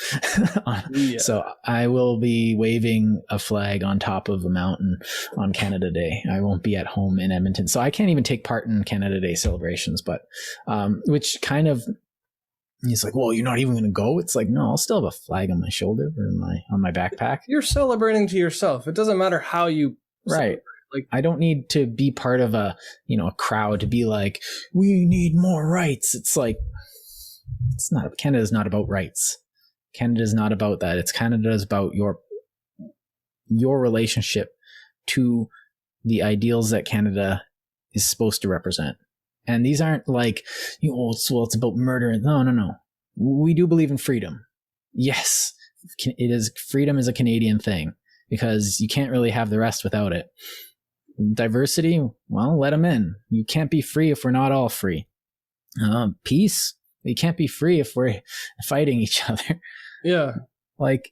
S2: So I will be waving a flag on top of a mountain on Canada Day. I won't be at home in Edmonton. So I can't even take part in Canada Day celebrations, but which kind of, he's like, well, you're not even going to go? It's like, no, I'll still have a flag on my shoulder or on my backpack.
S1: You're celebrating to yourself. It doesn't matter how you
S2: celebrate. Like, I don't need to be part of a crowd to be like, we need more rights. It's like, Canada's not about rights. Canada's not about that. Canada's about your relationship to the ideals that Canada is supposed to represent. And these aren't like, it's about murder. No. We do believe in freedom. Yes, freedom is a Canadian thing because you can't really have the rest without it. Diversity, well, let them in. You can't be free if we're not all free. Peace, you can't be free if we're fighting each other.
S1: Yeah.
S2: Like,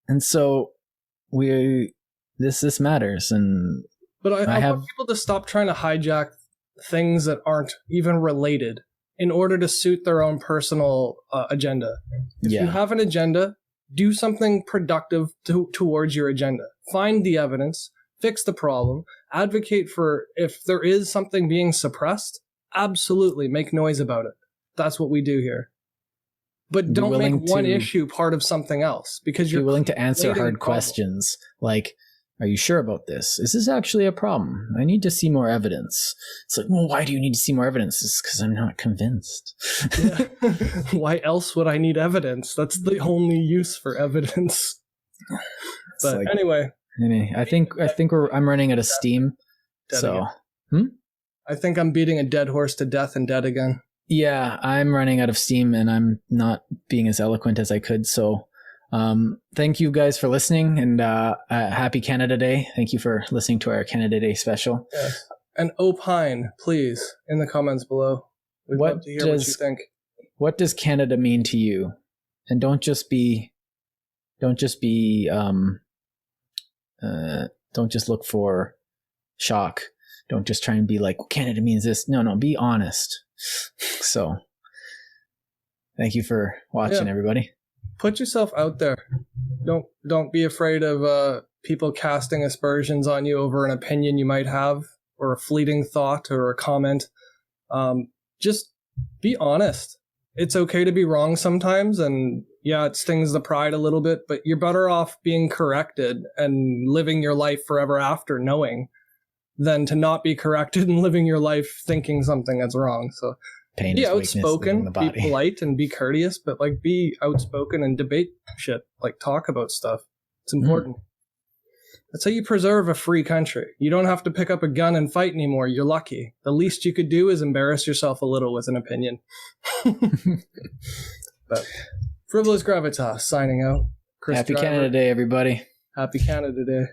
S2: and so this matters.
S1: But I want people to stop trying to hijack things that aren't even related in order to suit their own personal agenda. If you have an agenda, do something productive towards your agenda. Find the evidence. Fix the problem, advocate for if there is something being suppressed, absolutely make noise about it. That's what we do here. But don't make one issue part of something else because you're
S2: willing to answer hard questions like, are you sure about this? Is this actually a problem? I need to see more evidence. It's like, well, why do you need to see more evidence? It's because I'm not convinced.
S1: Yeah. Why else would I need evidence? That's the only use for evidence. But like, anyway,
S2: I think I'm running out of steam.
S1: I think I'm beating a dead horse to death and dead again.
S2: Yeah, I'm running out of steam and I'm not being as eloquent as I could. So thank you guys for listening and happy Canada Day. Thank you for listening to our Canada Day special.
S1: Yes. And opine, please, in the comments below. We'd love to hear what you think.
S2: What does Canada mean to you? And don't just look for shock. Don't just try and be like, well, Canada means this. No, be honest. So thank you for watching, everybody.
S1: Put yourself out there. Don't be afraid of people casting aspersions on you over an opinion you might have or a fleeting thought or a comment. Just be honest. It's okay to be wrong sometimes, and yeah, it stings the pride a little bit, but you're better off being corrected and living your life forever after knowing than to not be corrected and living your life thinking something that's wrong. So
S2: Pain
S1: be
S2: is weakness in
S1: outspoken,
S2: the
S1: be
S2: body.
S1: polite, and be courteous, but like be outspoken and debate shit. Like talk about stuff. It's important. That's how you preserve a free country. You don't have to pick up a gun and fight anymore. You're lucky. The least you could do is embarrass yourself a little with an opinion. But Frivolous Gravitas signing out. Kris
S2: Happy
S1: Driver.
S2: Canada Day, everybody.
S1: Happy Canada Day.